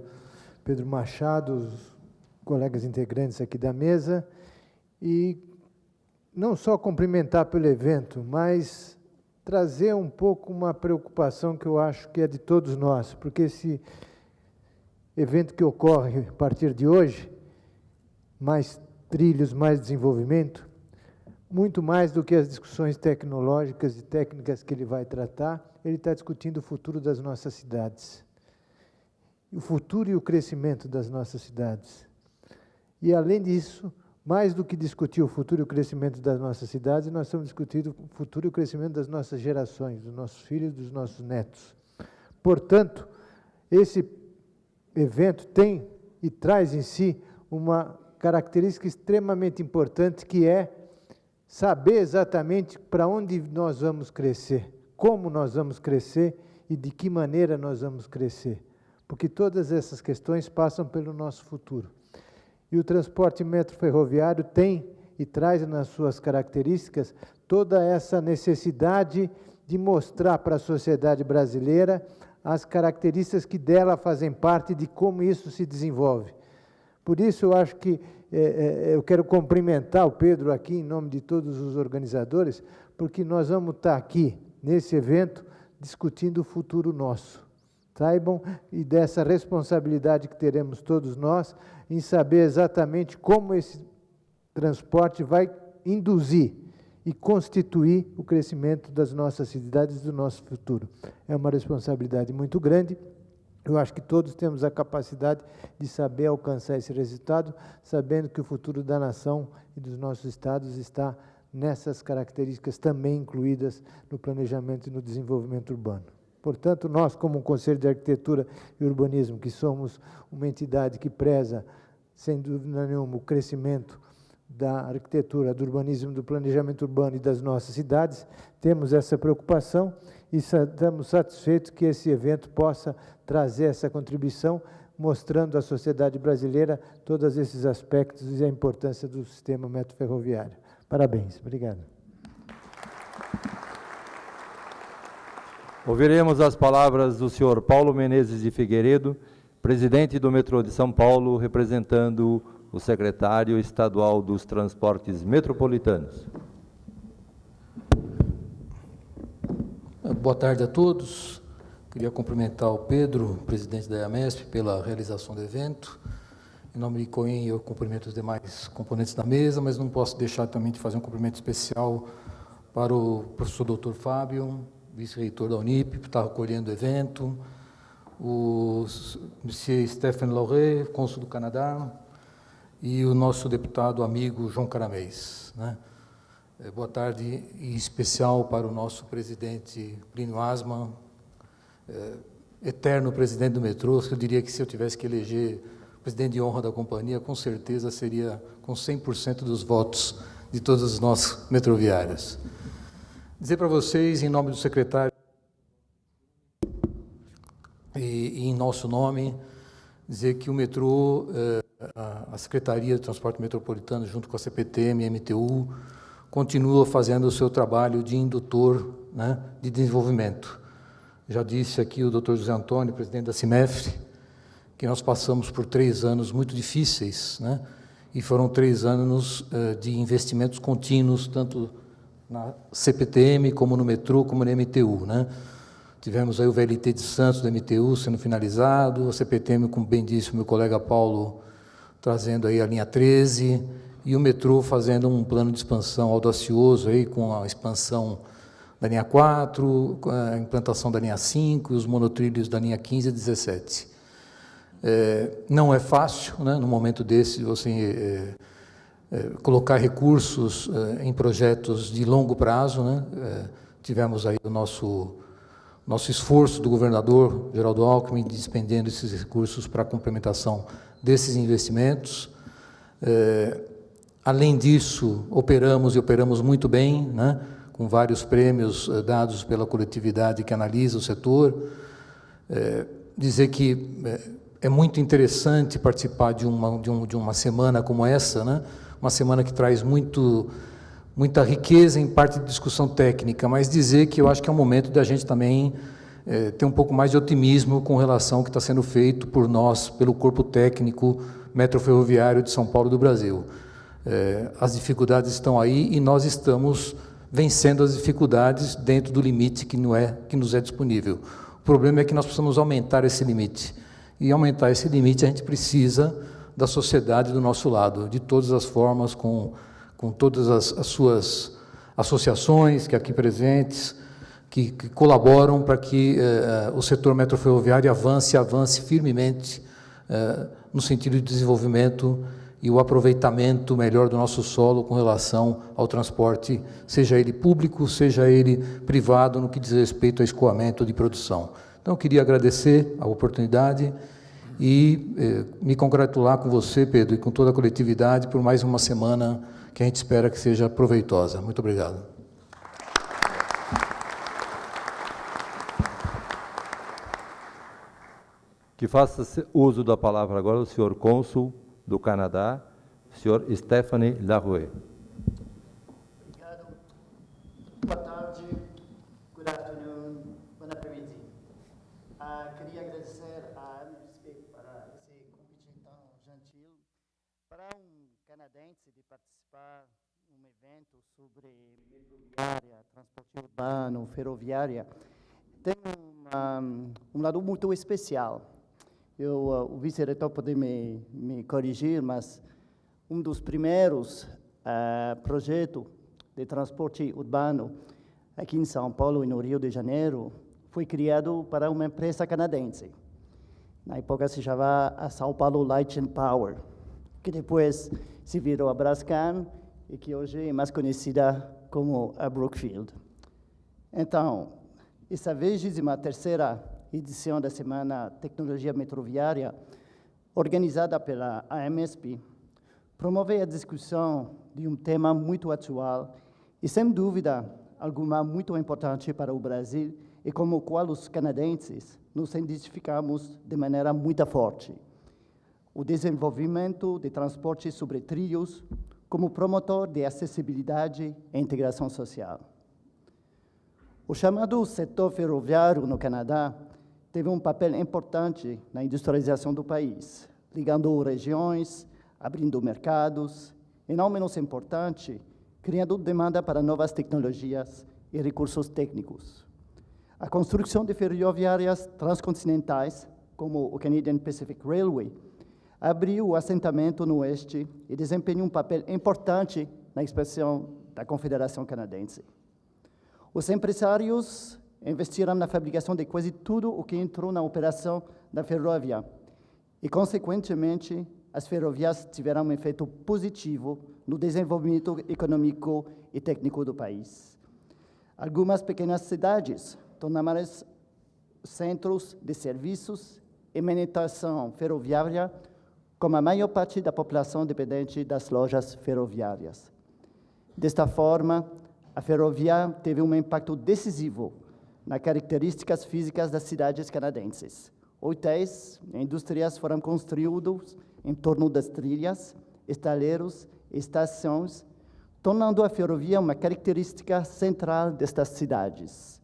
Pedro Machado, os colegas integrantes aqui da mesa, e não só cumprimentar pelo evento, mas trazer um pouco uma preocupação que eu acho que é de todos nós, porque esse evento que ocorre a partir de hoje, mais trilhos, mais desenvolvimento, muito mais do que as discussões tecnológicas e técnicas que ele vai tratar, ele está discutindo o futuro das nossas cidades. O futuro e o crescimento das nossas cidades. E, além disso, mais do que discutir o futuro e o crescimento das nossas cidades, nós estamos discutindo o futuro e o crescimento das nossas gerações, dos nossos filhos e dos nossos netos. Portanto, esse evento tem e traz em si uma característica extremamente importante, que é saber exatamente para onde nós vamos crescer, como nós vamos crescer e de que maneira nós vamos crescer. Porque todas essas questões passam pelo nosso futuro. E o transporte metroferroviário tem e traz nas suas características toda essa necessidade de mostrar para a sociedade brasileira as características que dela fazem parte de como isso se desenvolve. Por isso, eu acho que eu quero cumprimentar o Pedro aqui, em nome de todos os organizadores, porque nós vamos estar aqui, nesse evento, discutindo o futuro nosso. Saibam, e dessa responsabilidade que teremos todos nós, em saber exatamente como esse transporte vai induzir e constituir o crescimento das nossas cidades e do nosso futuro. É uma responsabilidade muito grande. Eu acho que todos temos a capacidade de saber alcançar esse resultado, sabendo que o futuro da nação e dos nossos estados está nessas características também incluídas no planejamento e no desenvolvimento urbano. Portanto, nós, como Conselho de Arquitetura e Urbanismo, que somos uma entidade que preza, sem dúvida nenhuma, o crescimento da arquitetura, do urbanismo, do planejamento urbano e das nossas cidades, temos essa preocupação e estamos satisfeitos que esse evento possa trazer essa contribuição, mostrando à sociedade brasileira todos esses aspectos e a importância do sistema metroferroviário. Parabéns. Obrigado. Ouviremos as palavras do senhor Paulo Menezes de Figueiredo, presidente do metrô de São Paulo, representando o secretário estadual dos transportes metropolitanos. Boa tarde a todos. Queria cumprimentar o Pedro, presidente da IAMESP, pela realização do evento. Em nome de COEM, eu cumprimento os demais componentes da mesa, mas não posso deixar também de fazer um cumprimento especial para o professor Dr. Fábio, vice-reitor da Unip, que está acolhendo o evento, o Monsieur Stéphane Lauré, cônsul do Canadá, e o nosso deputado amigo João Caramês, né? Boa tarde, em especial para o nosso presidente Plínio Asman, eterno presidente do metrô. Eu diria que se eu tivesse que eleger o presidente de honra da companhia, com certeza seria com 100% dos votos de todas as nossas metroviárias. Dizer para vocês, em nome do secretário e em nosso nome, dizer que o metrô, a Secretaria de Transporte Metropolitano, junto com a CPTM e a MTU, continua fazendo o seu trabalho de indutor, né, de desenvolvimento. Já disse aqui o Dr. José Antônio, presidente da CIMEFRE, que nós passamos por 3 anos muito difíceis, né, e foram 3 anos de investimentos contínuos, tanto na CPTM, como no metrô, como na MTU, né. Tivemos aí o VLT de Santos, da MTU, sendo finalizado, a CPTM, como bem disse o meu colega Paulo, trazendo aí a linha 13, e o metrô fazendo um plano de expansão audacioso aí, com a expansão da linha 4, a implantação da linha 5 e os monotrilhos da linha 15 e 17. Não é fácil, né, no momento desse, você colocar recursos em projetos de longo prazo, né? Tivemos aí o nosso esforço do governador Geraldo Alckmin despendendo esses recursos para a complementação desses investimentos. Além disso, operamos muito bem, né, com vários prêmios dados pela coletividade que analisa o setor. Dizer que é muito interessante participar de uma semana como essa, né, uma semana que traz muita riqueza em parte de discussão técnica, mas dizer que eu acho que é o momento da gente também ter um pouco mais de otimismo com relação ao que está sendo feito por nós, pelo corpo técnico metroferroviário de São Paulo do Brasil. As dificuldades estão aí e nós estamos vencendo as dificuldades dentro do limite que nos é disponível. O problema é que nós precisamos aumentar esse limite. E aumentar esse limite a gente precisa da sociedade do nosso lado, de todas as formas, com com todas as suas associações que aqui presentes, que colaboram para que o setor metroferroviário avance firmemente no sentido de desenvolvimento e o aproveitamento melhor do nosso solo com relação ao transporte, seja ele público, seja ele privado, no que diz respeito ao escoamento de produção. Então, eu queria agradecer a oportunidade e me congratular com você, Pedro, e com toda a coletividade por mais uma semana que a gente espera que seja proveitosa. Muito obrigado. Que faça uso da palavra agora o senhor cônsul do Canadá, senhor Stéphane Larouet. Obrigado. Boa tarde. Good afternoon. Bon après-midi. Queria agradecer à MSP para esse convite tão gentil para canadense de participar de um evento sobre metroviária, transporte urbano, ferroviária. Tem um lado muito especial. O vice-reitor pode me corrigir, mas um dos primeiros projetos de transporte urbano aqui em São Paulo e no Rio de Janeiro foi criado para uma empresa canadense. Na época se chamava a São Paulo Light and Power, que depois se virou a Brascan e que hoje é mais conhecida como a Brookfield. Então, essa 23ª edição da Semana Tecnologia Metroviária, organizada pela AMSP, promove a discussão de um tema muito atual e, sem dúvida alguma, muito importante para o Brasil e com o qual os canadenses nos identificamos de maneira muito forte: o desenvolvimento de transporte sobre trilhos como promotor de acessibilidade e integração social. O chamado setor ferroviário no Canadá teve um papel importante na industrialização do país, ligando regiões, abrindo mercados e, não menos importante, criando demanda para novas tecnologias e recursos técnicos. A construção de ferroviárias transcontinentais, como o Canadian Pacific Railway, abriu o assentamento no oeste e desempenhou um papel importante na expansão da Confederação Canadense. Os empresários investiram na fabricação de quase tudo o que entrou na operação da ferrovia e, consequentemente, as ferrovias tiveram um efeito positivo no desenvolvimento econômico e técnico do país. Algumas pequenas cidades tornaram-se centros de serviços e manutenção ferroviária, com a maior parte da população dependente das lojas ferroviárias. Desta forma, a ferrovia teve um impacto decisivo nas características físicas das cidades canadenses. Hotéis e indústrias foram construídos em torno das trilhas, estaleiros e estações, tornando a ferrovia uma característica central destas cidades.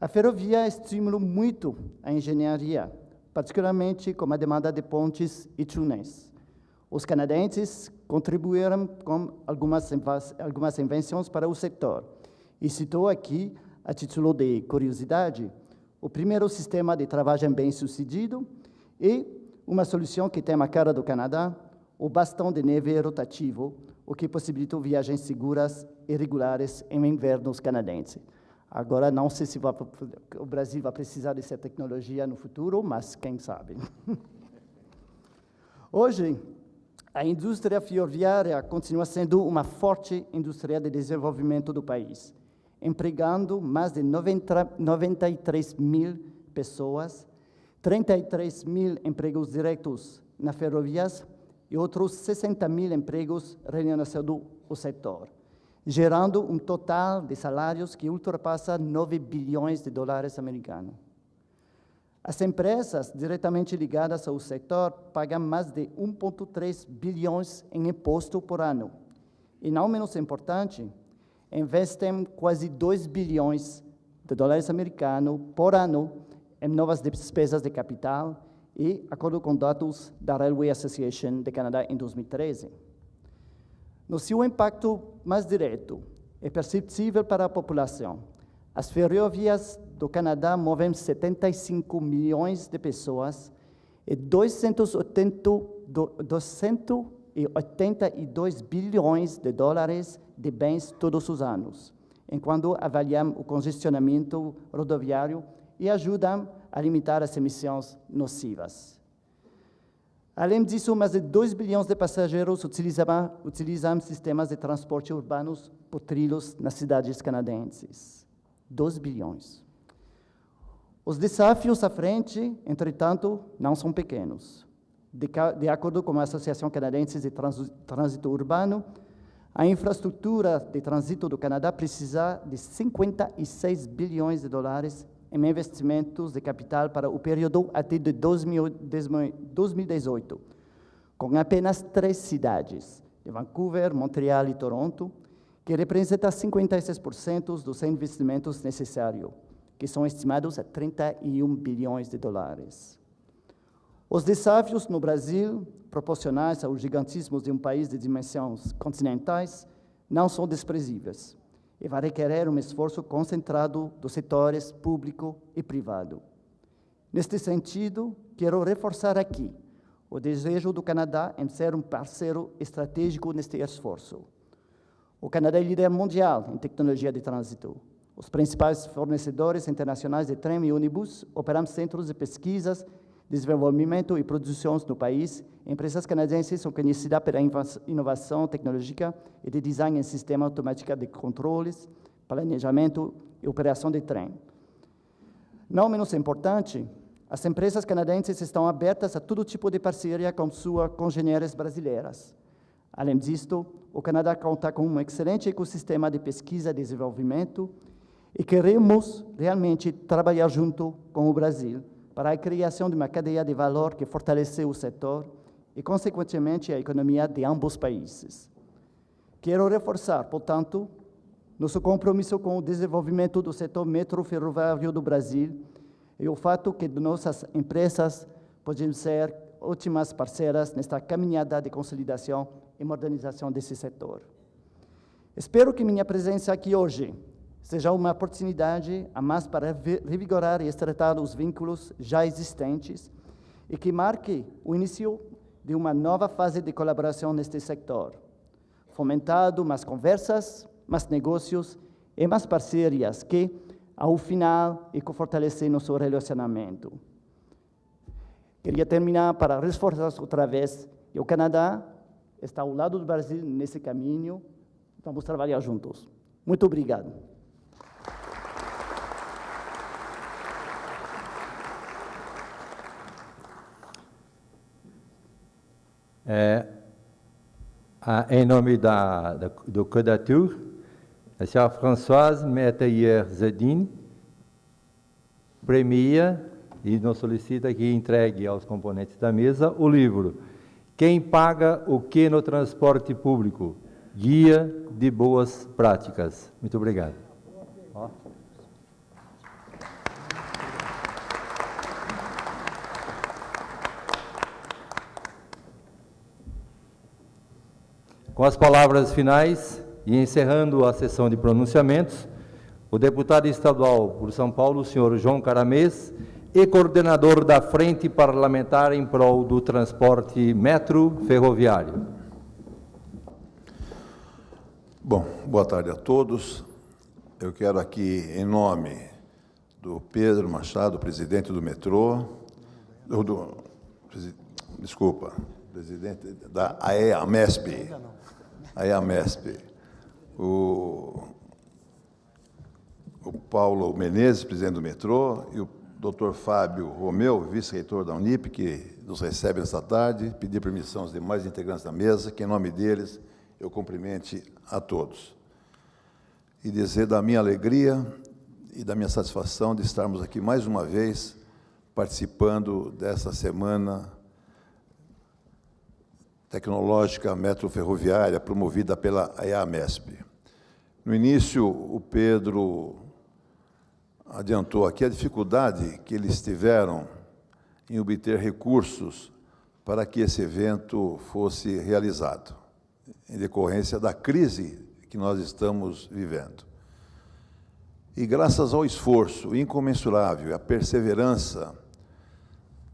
A ferrovia estimulou muito a engenharia, particularmente com a demanda de pontes e túneis. Os canadenses contribuíram com algumas invenções para o setor, e citou aqui, a título de curiosidade, o primeiro sistema de travagem bem-sucedido e uma solução que tem a cara do Canadá, o bastão de neve rotativo, o que possibilitou viagens seguras e regulares em invernos canadenses. Agora, não sei se o Brasil vai precisar dessa tecnologia no futuro, mas quem sabe. Hoje, a indústria ferroviária continua sendo uma forte indústria de desenvolvimento do país, empregando mais de 93 mil pessoas, 33 mil empregos diretos nas ferrovias e outros 60 mil empregos relacionados ao setor, gerando um total de salários que ultrapassa 9 bilhões de dólares americanos. As empresas diretamente ligadas ao setor pagam mais de 1,3 bilhões em imposto por ano. E, não menos importante, investem quase 2 bilhões de dólares americanos por ano em novas despesas de capital e, de acordo com dados da Railway Association de Canadá em 2013. No seu impacto mais direto e perceptível para a população, as ferrovias do Canadá movem 75 milhões de pessoas e 280 e 82 bilhões de dólares de bens todos os anos, enquanto avaliam o congestionamento rodoviário e ajudam a limitar as emissões nocivas. Além disso, mais de 2 bilhões de passageiros utilizam sistemas de transporte urbanos por trilhos nas cidades canadenses. 2 bilhões. Os desafios à frente, entretanto, não são pequenos. De acordo com a Associação Canadense de Trânsito Urbano, a infraestrutura de trânsito do Canadá precisa de 56 bilhões de dólares em investimentos de capital para o período até de 2018, com apenas 3 cidades, de Vancouver, Montreal e Toronto, que representam 56% dos investimentos necessários, que são estimados a 31 bilhões de dólares. Os desafios no Brasil, proporcionais ao gigantismo de um país de dimensões continentais, não são desprezíveis e vai requerer um esforço concentrado dos setores público e privado. Neste sentido, quero reforçar aqui o desejo do Canadá em ser um parceiro estratégico neste esforço. O Canadá é líder mundial em tecnologia de trânsito. Os principais fornecedores internacionais de trem e ônibus operam centros de pesquisas, desenvolvimento e produções no país. Empresas canadenses são conhecidas pela inovação tecnológica e de design em sistema automático de controles, planejamento e operação de trem. Não menos importante, as empresas canadenses estão abertas a todo tipo de parceria com suas congêneres brasileiras. Além disto, o Canadá conta com um excelente ecossistema de pesquisa e desenvolvimento e queremos realmente trabalhar junto com o Brasil para a criação de uma cadeia de valor que fortalece o setor e, consequentemente, a economia de ambos países. Quero reforçar, portanto, nosso compromisso com o desenvolvimento do setor metroferroviário do Brasil e o fato que nossas empresas podem ser ótimas parceiras nesta caminhada de consolidação e modernização desse setor. Espero que minha presença aqui hoje seja uma oportunidade a mais para revigorar e estreitar os vínculos já existentes e que marque o início de uma nova fase de colaboração neste setor, fomentado mais conversas, mais negócios e mais parcerias que, ao final, fortalecem nosso relacionamento. Queria terminar para reforçar outra vez que o Canadá está ao lado do Brasil nesse caminho. Vamos trabalhar juntos. Muito obrigado. Em nome do Codatur, a senhora Françoise Métayer-Zedin premia e nos solicita que entregue aos componentes da mesa o livro Quem Paga o Que no Transporte Público? Guia de Boas Práticas. Muito obrigado. Com as palavras finais e encerrando a sessão de pronunciamentos, o deputado estadual por São Paulo, o senhor João Caramês, e coordenador da Frente Parlamentar em prol do transporte metro-ferroviário. Bom, boa tarde a todos. Eu quero aqui, em nome do Pedro Machado, presidente do metrô, presidente da AEAMESP, o Paulo Menezes, presidente do metrô, e o Dr. Fábio Romeu, vice-reitor da Unip, que nos recebe nesta tarde, pedir permissão aos demais integrantes da mesa, que em nome deles eu cumprimente a todos. E dizer da minha alegria e da minha satisfação de estarmos aqui mais uma vez participando dessa semana tecnológica metroferroviária promovida pela AEAMESP. No início, o Pedro adiantou aqui a dificuldade que eles tiveram em obter recursos para que esse evento fosse realizado, em decorrência da crise que nós estamos vivendo. E graças ao esforço incomensurável e à perseverança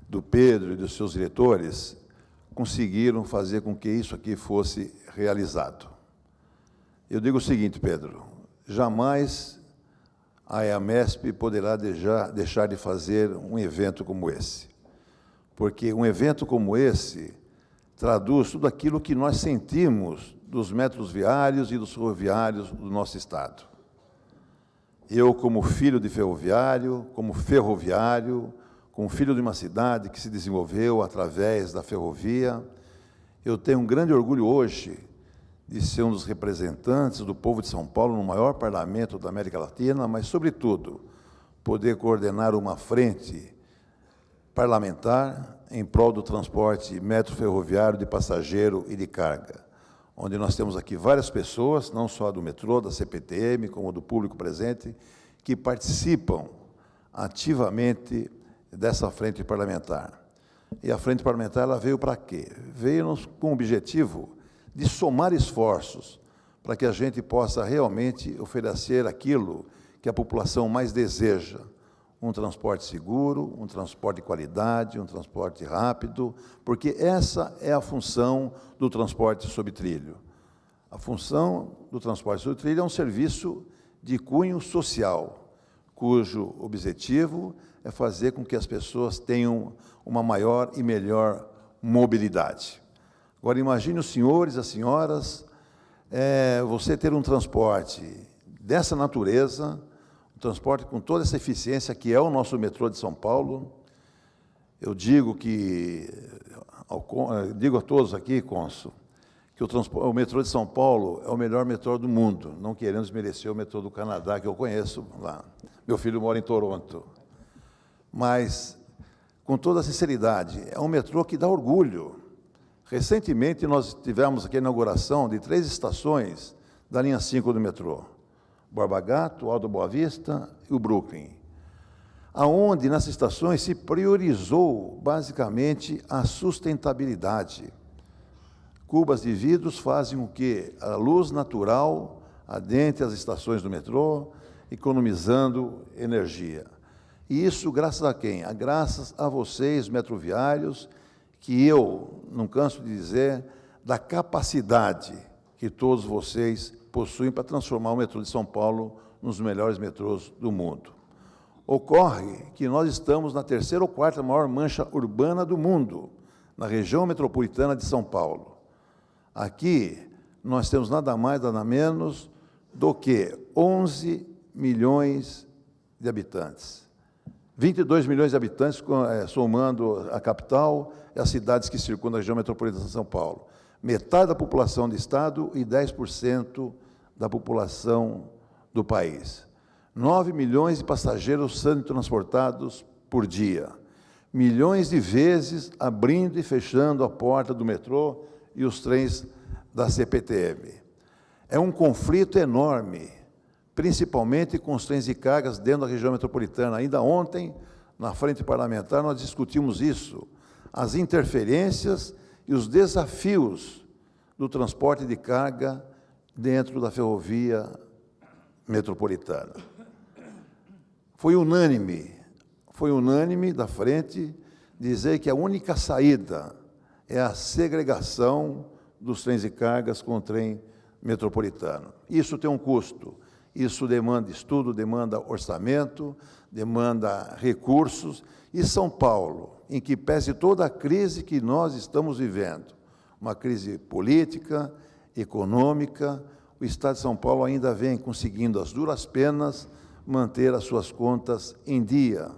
do Pedro e dos seus diretores, conseguiram fazer com que isso aqui fosse realizado. Eu digo o seguinte, Pedro, jamais a EAMESP poderá deixar de fazer um evento como esse, porque um evento como esse traduz tudo aquilo que nós sentimos dos metros viários e dos ferroviários do nosso Estado. Eu, como filho de ferroviário, como filho de uma cidade que se desenvolveu através da ferrovia, eu tenho um grande orgulho hoje de ser um dos representantes do povo de São Paulo no maior parlamento da América Latina, mas, sobretudo, poder coordenar uma frente parlamentar em prol do transporte metro-ferroviário de passageiro e de carga, onde nós temos aqui várias pessoas, não só do metrô, da CPTM, como do público presente, que participam ativamente dessa frente parlamentar. E a frente parlamentar ela veio para quê? Veio com o objetivo de somar esforços para que a gente possa realmente oferecer aquilo que a população mais deseja, um transporte seguro, um transporte de qualidade, um transporte rápido, porque essa é a função do transporte sob trilho. A função do transporte sob trilho é um serviço de cunho social, cujo objetivo é fazer com que as pessoas tenham uma maior e melhor mobilidade. Agora, imagine os senhores, as senhoras, você ter um transporte dessa natureza, um transporte com toda essa eficiência que é o nosso metrô de São Paulo. Eu digo a todos aqui, cônsul, que o metrô de São Paulo é o melhor metrô do mundo, não querendo desmerecer o metrô do Canadá, que eu conheço lá. Meu filho mora em Toronto. Mas, com toda a sinceridade, é um metrô que dá orgulho. Recentemente, nós tivemos aqui a inauguração de 3 estações da linha 5 do metrô. Borba Gato, Alto Boa Vista e o Brooklyn. Aonde, nessas estações, se priorizou, basicamente, a sustentabilidade. Cubas de vidros fazem com que a luz natural adentre as estações do metrô, economizando energia. E isso graças a quem? Graças a vocês, metroviários, que eu não canso de dizer da capacidade que todos vocês possuem para transformar o metrô de São Paulo nos melhores metrôs do mundo. Ocorre que nós estamos na 3ª ou 4ª maior mancha urbana do mundo, na região metropolitana de São Paulo. Aqui nós temos nada mais, nada menos do que 11 milhões de habitantes. 22 milhões de habitantes, somando a capital e as cidades que circundam a região metropolitana de São Paulo. Metade da população do Estado e 10% da população do país. 9 milhões de passageiros sendo transportados por dia. Milhões de vezes abrindo e fechando a porta do metrô e os trens da CPTM. É um conflito enorme, principalmente com os trens de cargas dentro da região metropolitana. Ainda ontem, na frente parlamentar, nós discutimos isso, as interferências e os desafios do transporte de carga dentro da ferrovia metropolitana. Foi unânime da frente dizer que a única saída é a segregação dos trens de cargas com o trem metropolitano. Isso tem um custo. Isso demanda estudo, demanda orçamento, demanda recursos. E São Paulo, em que pese toda a crise que nós estamos vivendo, uma crise política, econômica, o Estado de São Paulo ainda vem conseguindo, às duras penas, manter as suas contas em dia,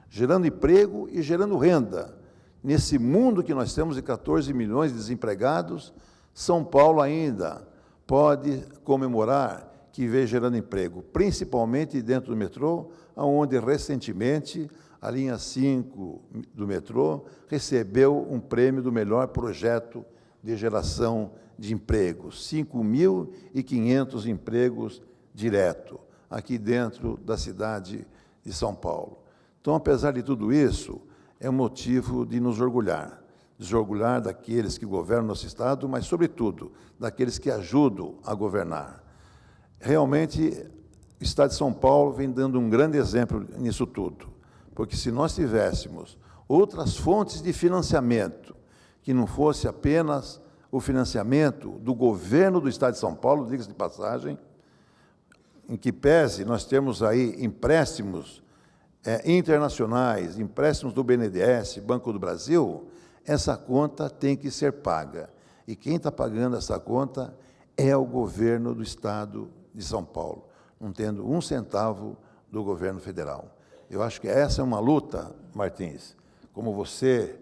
gerando emprego e gerando renda. Nesse mundo que nós temos de 14 milhões de desempregados, São Paulo ainda pode comemorar que vem gerando emprego, principalmente dentro do metrô, onde recentemente a linha 5 do metrô recebeu um prêmio do melhor projeto de geração de empregos, 5.500 empregos direto, aqui dentro da cidade de São Paulo. Então, apesar de tudo isso, é um motivo de nos orgulhar daqueles que governam nosso Estado, mas, sobretudo, daqueles que ajudam a governar. Realmente, o Estado de São Paulo vem dando um grande exemplo nisso tudo, porque se nós tivéssemos outras fontes de financiamento que não fosse apenas o financiamento do governo do Estado de São Paulo, diga-se de passagem, em que pese nós temos aí empréstimos internacionais, empréstimos do BNDES, Banco do Brasil, essa conta tem que ser paga. E quem está pagando essa conta é o governo do Estado de São Paulo, não tendo um centavo do governo federal. Eu acho que essa é uma luta, Martins, como você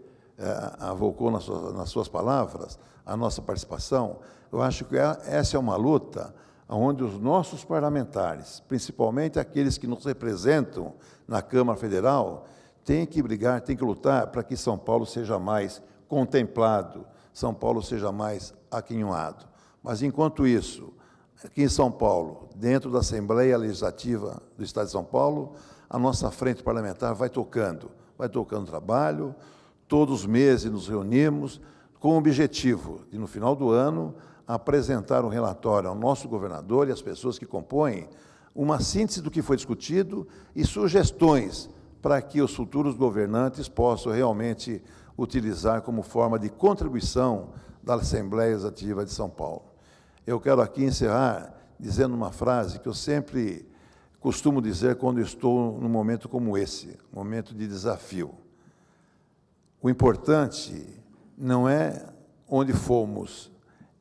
avocou nas suas palavras, a nossa participação, eu acho que essa é uma luta onde os nossos parlamentares, principalmente aqueles que nos representam na Câmara Federal, têm que brigar, têm que lutar para que São Paulo seja mais contemplado, São Paulo seja mais aquinhoado. Mas, enquanto isso, aqui em São Paulo, dentro da Assembleia Legislativa do Estado de São Paulo, a nossa frente parlamentar vai tocando trabalho. Todos os meses nos reunimos com o objetivo de, no final do ano, apresentar um relatório ao nosso governador e às pessoas que compõem uma síntese do que foi discutido e sugestões para que os futuros governantes possam realmente utilizar como forma de contribuição da Assembleia Legislativa de São Paulo. Eu quero aqui encerrar dizendo uma frase que eu sempre costumo dizer quando estou num momento como esse, momento de desafio. O importante não é onde fomos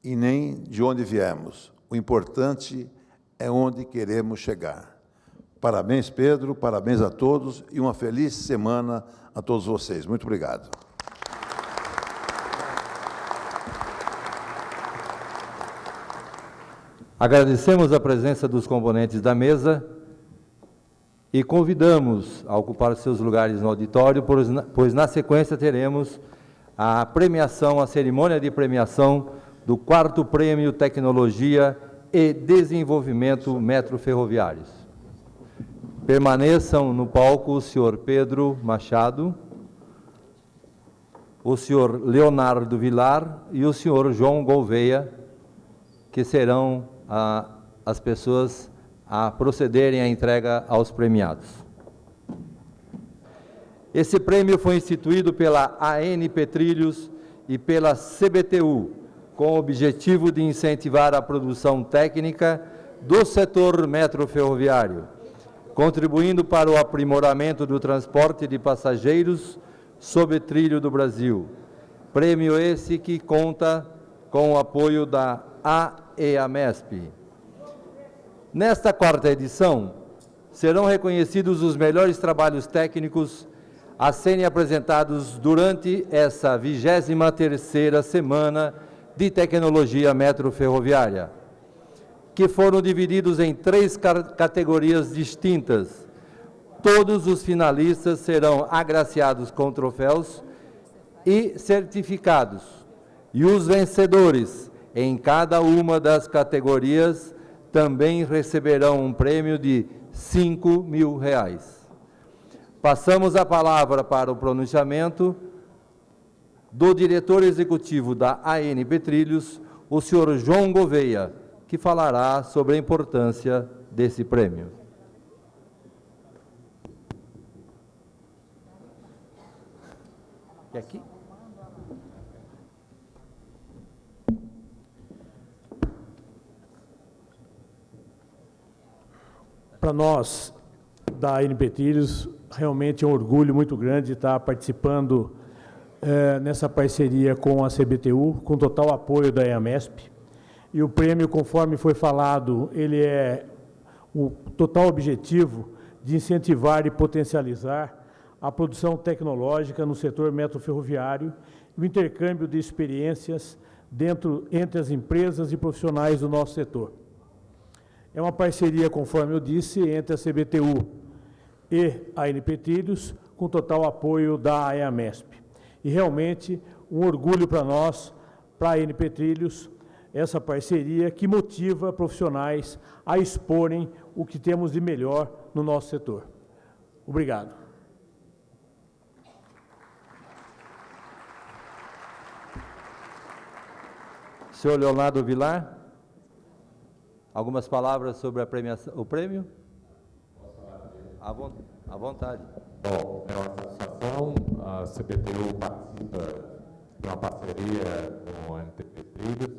e nem de onde viemos. O importante é onde queremos chegar. Parabéns, Pedro, parabéns a todos e uma feliz semana a todos vocês. Muito obrigado. Agradecemos a presença dos componentes da mesa e convidamos a ocupar seus lugares no auditório, pois na sequência teremos a premiação, a cerimônia de premiação do 4º Prêmio Tecnologia e Desenvolvimento Metroferroviários. Permaneçam no palco o senhor Pedro Machado, o senhor Leonardo Vilar e o senhor João Gouveia, que serão as pessoas a procederem à entrega aos premiados. Esse prêmio foi instituído pela ANP Trilhos e pela CBTU, com o objetivo de incentivar a produção técnica do setor metroferroviário, contribuindo para o aprimoramento do transporte de passageiros sob trilho do Brasil. Prêmio esse que conta com o apoio da AEAMESP. Nesta 4ª edição, serão reconhecidos os melhores trabalhos técnicos a serem apresentados durante essa 23ª Semana de Tecnologia Metroferroviária, que foram divididos em 3 categorias distintas. Todos os finalistas serão agraciados com troféus e certificados, e os vencedores, em cada uma das categorias, também receberão um prêmio de R$5.000. Passamos a palavra para o pronunciamento do diretor executivo da ANP Trilhos, o senhor João Gouveia, que falará sobre a importância desse prêmio. E aqui? Para nós, da ANP Trilhos, realmente é um orgulho muito grande estar participando nessa parceria com a CBTU, com total apoio da EAMESP. E o prêmio, conforme foi falado, ele é o total objetivo de incentivar e potencializar a produção tecnológica no setor metroferroviário e o intercâmbio de experiências entre as empresas e profissionais do nosso setor. É uma parceria, conforme eu disse, entre a CBTU e a ANP Trilhos, com total apoio da EAMESP. E realmente um orgulho para nós, para a ANP Trilhos, essa parceria que motiva profissionais a exporem o que temos de melhor no nosso setor. Obrigado. Senhor Leonardo Vilar, algumas palavras sobre a premiação, o prêmio? À vontade. Bom, é uma satisfação, a CBTU participa uma parceria com a MTP Trilhos,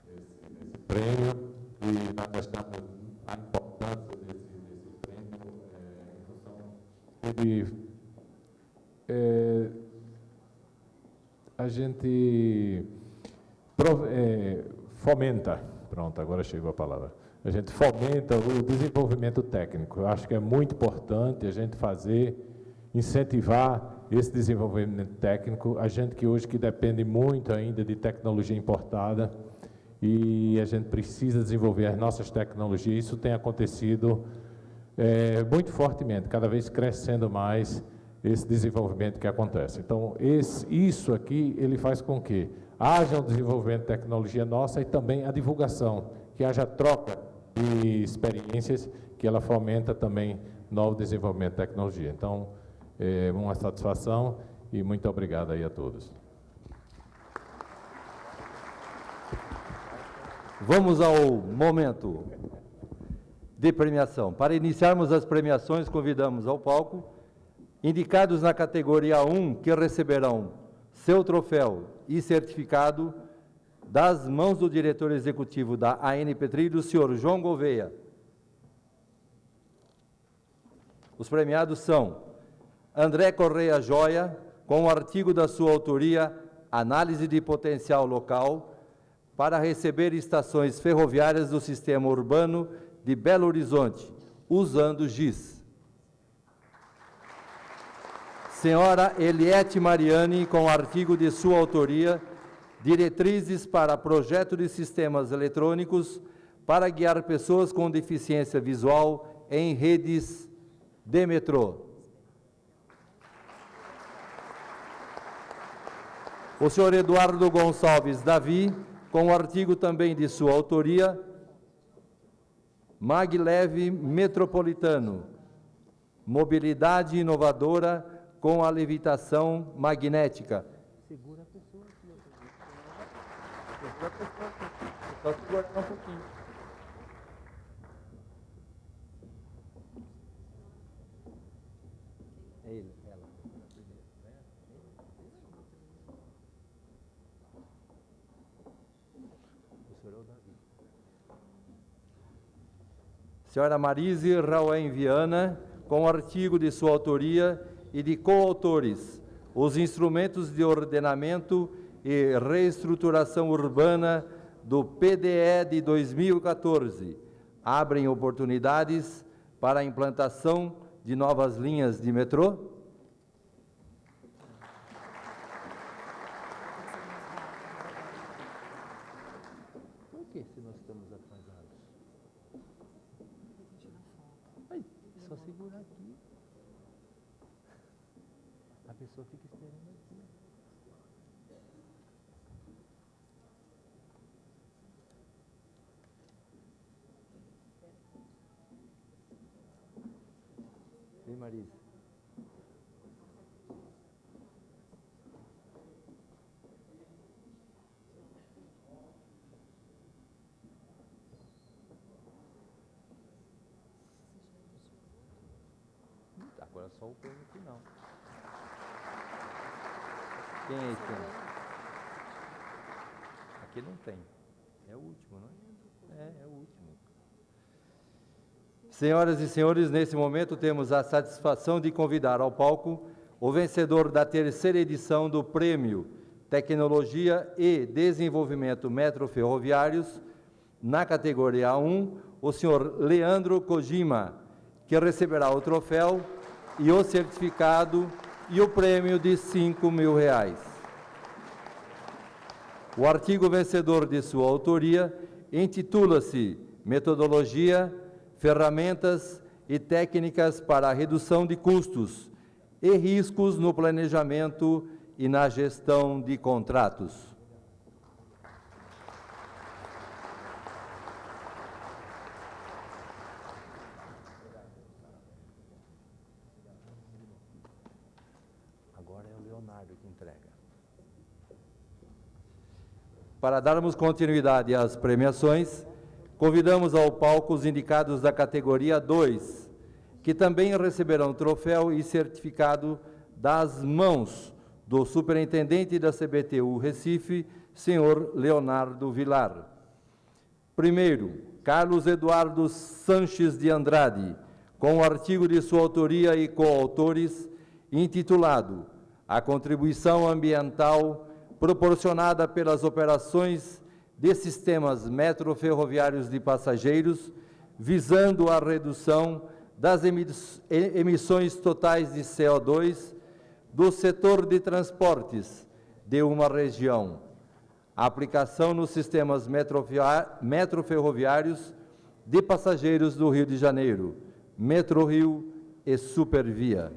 esse prêmio, e nós achamos a importância desse prêmio em função de a gente fomenta, pronto, agora chegou a palavra, a gente fomenta o desenvolvimento técnico. Eu acho que é muito importante a gente incentivar esse desenvolvimento técnico, a gente que hoje depende muito ainda de tecnologia importada, e a gente precisa desenvolver as nossas tecnologias. Isso tem acontecido muito fortemente, cada vez crescendo mais esse desenvolvimento que acontece. Então, isso aqui, ele faz com que haja um desenvolvimento de tecnologia nossa e também a divulgação, que haja troca de experiências, que ela fomenta também novo desenvolvimento de tecnologia. Então, uma satisfação e muito obrigado aí a todos. Vamos ao momento de premiação. Para iniciarmos as premiações, convidamos ao palco indicados na categoria 1, que receberão seu troféu e certificado das mãos do diretor executivo da ANP Trilhos, senhor João Gouveia. Os premiados são André Correia Joia, com o artigo da sua autoria, Análise de Potencial Local, para receber estações ferroviárias do Sistema Urbano de Belo Horizonte, usando GIS. Senhora Eliette Mariani, com o artigo de sua autoria, Diretrizes para Projeto de Sistemas Eletrônicos para guiar pessoas com deficiência visual em redes de metrô. O senhor Eduardo Gonçalves Davi, com o artigo também de sua autoria, Maglev Metropolitano, Mobilidade Inovadora com a Levitação Magnética. Segura a pessoa aqui. Segura a pessoa aqui. Só segura um pouquinho. É ele, ela. Senhora Marise Rauen Viana, com o artigo de sua autoria e de coautores, os instrumentos de ordenamento e reestruturação urbana do PDE de 2014, abrem oportunidades para a implantação de novas linhas de metrô? Por que se nós estamos atrasados? Ai, só segurar aqui. A pessoa fica esperando aqui. Vem, Marisa. Agora só o prêmio final. Quem é esse? Aqui não tem. É o último, não é? É o último. Senhoras e senhores, nesse momento temos a satisfação de convidar ao palco o vencedor da terceira edição do Prêmio Tecnologia e Desenvolvimento Metroferroviários, na categoria 1, o senhor Leandro Kojima, que receberá o troféu e o certificado e o prêmio de R$5.000. O artigo vencedor de sua autoria intitula-se Metodologia, Ferramentas e Técnicas para a Redução de Custos e Riscos no Planejamento e na Gestão de Contratos. Para darmos continuidade às premiações, convidamos ao palco os indicados da categoria 2, que também receberão troféu e certificado das mãos do superintendente da CBTU Recife, senhor Leonardo Vilar. Primeiro, Carlos Eduardo Sanches de Andrade, com o artigo de sua autoria e coautores, intitulado A Contribuição Ambiental proporcionada pelas operações de sistemas metroferroviários de passageiros, visando a redução das emissões totais de CO2 do setor de transportes de uma região. A aplicação nos sistemas metroferroviários de passageiros do Rio de Janeiro, Metrorio e Supervia.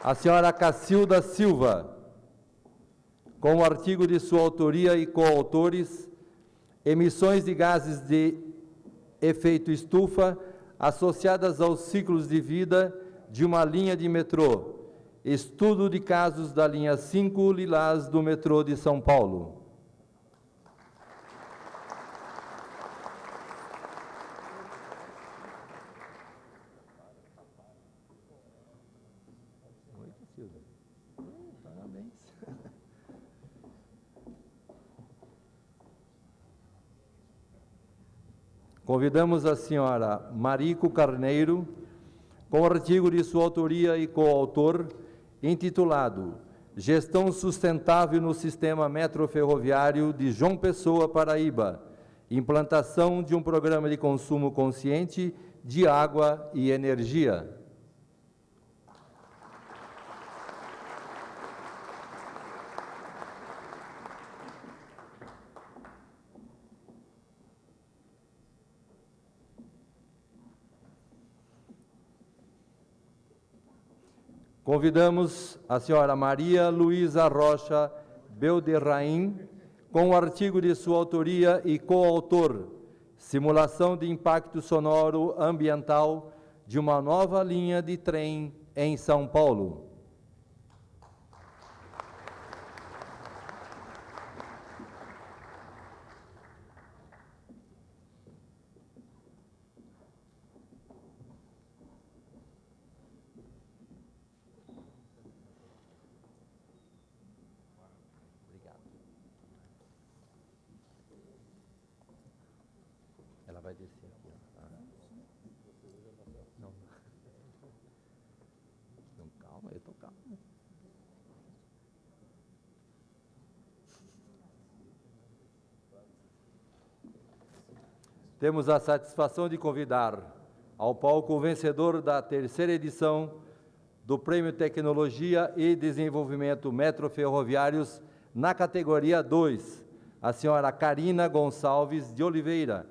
A senhora Cacilda Silva, com o artigo de sua autoria e coautores, emissões de gases de efeito estufa associadas aos ciclos de vida de uma linha de metrô, estudo de casos da linha 5 Lilás do metrô de São Paulo. Convidamos a senhora Marico Carneiro, com o artigo de sua autoria e coautor, intitulado Gestão Sustentável no Sistema Metroferroviário de João Pessoa, Paraíba, implantação de um programa de consumo consciente de água e energia. Convidamos a senhora Maria Luísa Rocha Belderraim, com o artigo de sua autoria e coautor, Simulação de Impacto Sonoro Ambiental de uma nova linha de trem em São Paulo. Ela vai descer aqui. Não. Não, calma, eu estou calmo. Temos a satisfação de convidar ao palco o vencedor da terceira edição do Prêmio Tecnologia e Desenvolvimento Metroferroviários na categoria 2, a senhora Karina Gonçalves de Oliveira,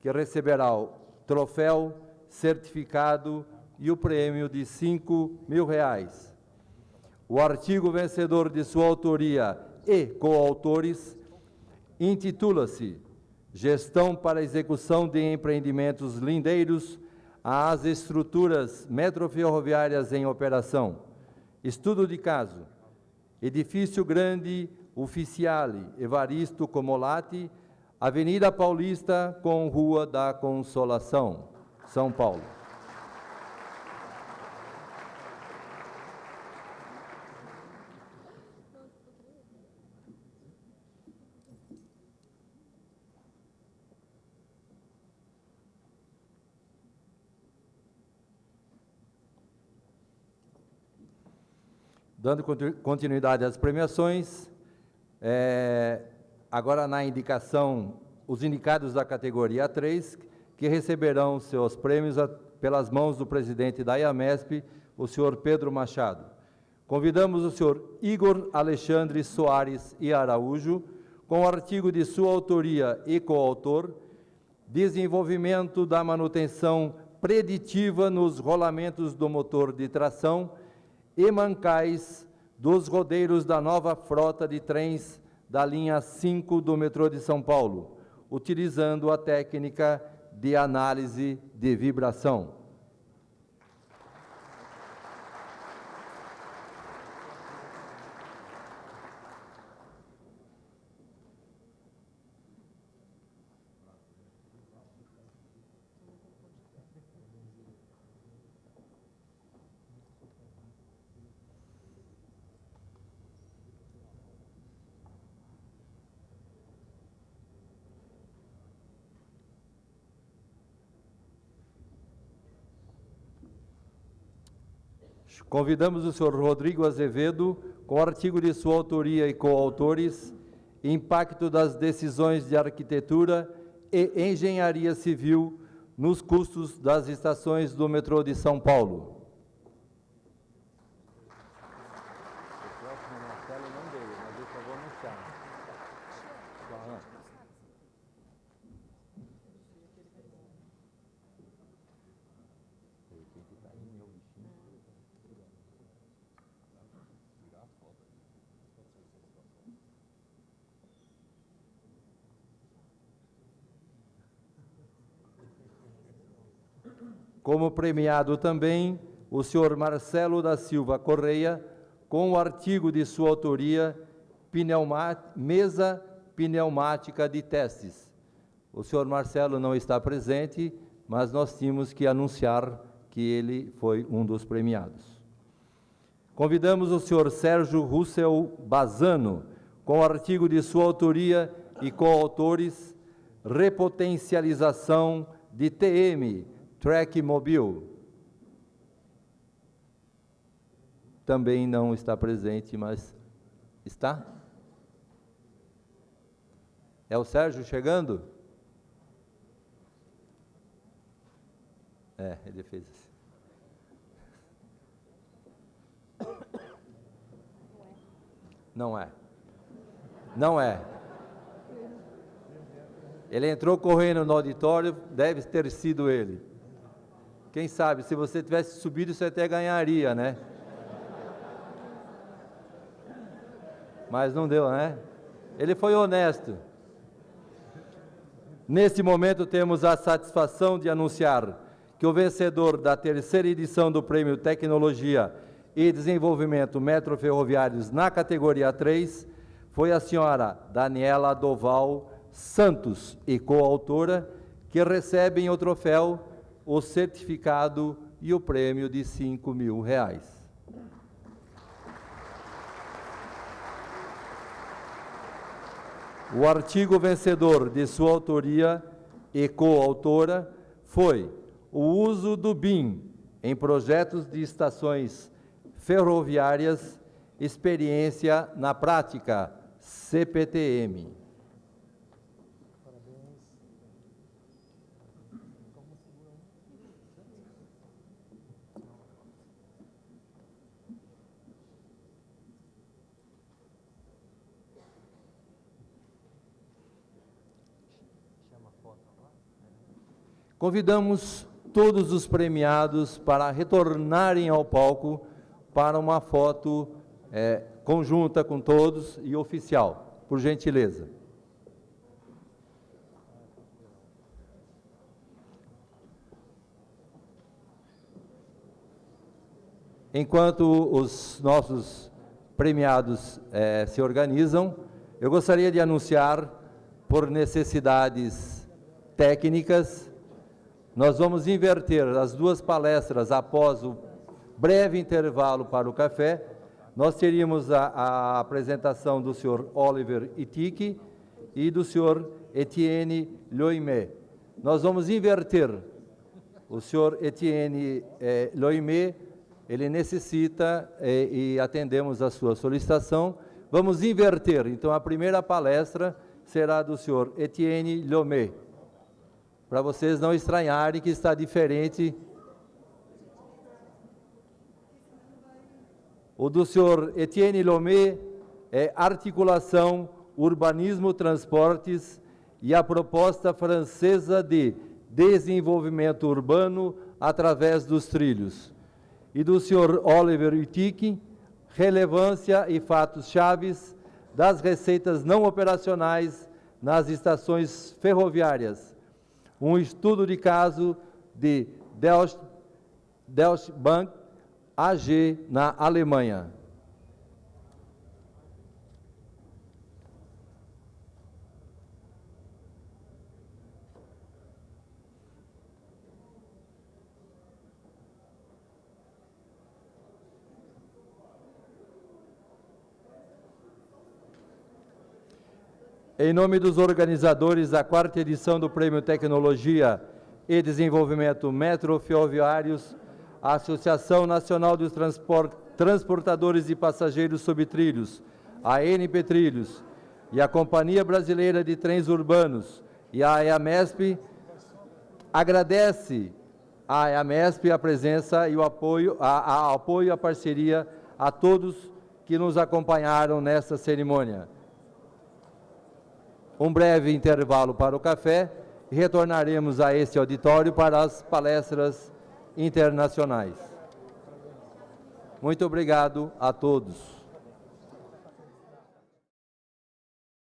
que receberá o troféu, certificado e o prêmio de R$5.000. O artigo vencedor de sua autoria e coautores intitula-se Gestão para Execução de Empreendimentos Lindeiros às Estruturas Metroferroviárias em Operação. Estudo de caso. Edifício Grande Ufficiale Evaristo Comolati, Avenida Paulista com Rua da Consolação, São Paulo. Dando continuidade às premiações, agora na indicação, os indicados da categoria 3, que receberão seus prêmios pelas mãos do presidente da IAMESP, o senhor Pedro Machado. Convidamos o senhor Igor Alexandre Soares e Araújo, com o artigo de sua autoria e coautor, Desenvolvimento da manutenção preditiva nos rolamentos do motor de tração e mancais dos rodeiros da nova frota de trens da linha 5 do metrô de São Paulo, utilizando a técnica de análise de vibração. Convidamos o senhor Rodrigo Azevedo, com artigo de sua autoria e coautores, Impacto das decisões de arquitetura e engenharia civil nos custos das estações do metrô de São Paulo. Como premiado também o senhor Marcelo da Silva Correia, com o artigo de sua autoria, Mesa Pneumática de Testes. O senhor Marcelo não está presente, mas nós tínhamos que anunciar que ele foi um dos premiados. Convidamos o senhor Sérgio Russell Bazano, com o artigo de sua autoria e coautores, Repotencialização de TM, Track Mobile. Também não está presente, mas está? É o Sérgio chegando? É, ele fez assim. Não é. Não é. Ele entrou correndo no auditório, deve ter sido ele. Quem sabe, se você tivesse subido, você até ganharia, né? Mas não deu, né? Ele foi honesto. Neste momento, temos a satisfação de anunciar que o vencedor da terceira edição do Prêmio Tecnologia e Desenvolvimento Metroferroviários na categoria 3 foi a senhora Daniela Doval Santos e coautora, que recebem o troféu, o certificado e o prêmio de R$5.000. O artigo vencedor de sua autoria e coautora foi o uso do BIM em projetos de estações ferroviárias, experiência na prática, CPTM. Convidamos todos os premiados para retornarem ao palco para uma foto conjunta com todos e oficial, por gentileza. Enquanto os nossos premiados se organizam, eu gostaria de anunciar, por necessidades técnicas, nós vamos inverter as duas palestras após o breve intervalo para o café. Nós teríamos a apresentação do senhor Oliver Itique e do senhor Etienne Loimé. Nós vamos inverter. O senhor Etienne Loimé, ele necessita, e atendemos a sua solicitação, vamos inverter. Então, a primeira palestra será do senhor Etienne Loimé, para vocês não estranharem que está diferente. O do senhor Etienne Loimé é articulação, urbanismo, transportes e a proposta francesa de desenvolvimento urbano através dos trilhos. E do senhor Oliver Itique, relevância e fatos chaves das receitas não operacionais nas estações ferroviárias. Um estudo de caso de Deutsche Bank AG na Alemanha. Em nome dos organizadores da quarta edição do Prêmio Tecnologia e Desenvolvimento Metroferroviários, a Associação Nacional dos Transportadores de Passageiros sobre Trilhos, a ANP Trilhos, e a Companhia Brasileira de Trens Urbanos e a EAMESP, agradece à EAMESP a presença e o apoio, apoio e a parceria a todos que nos acompanharam nessa cerimônia. Um breve intervalo para o café e retornaremos a este auditório para as palestras internacionais. Muito obrigado a todos.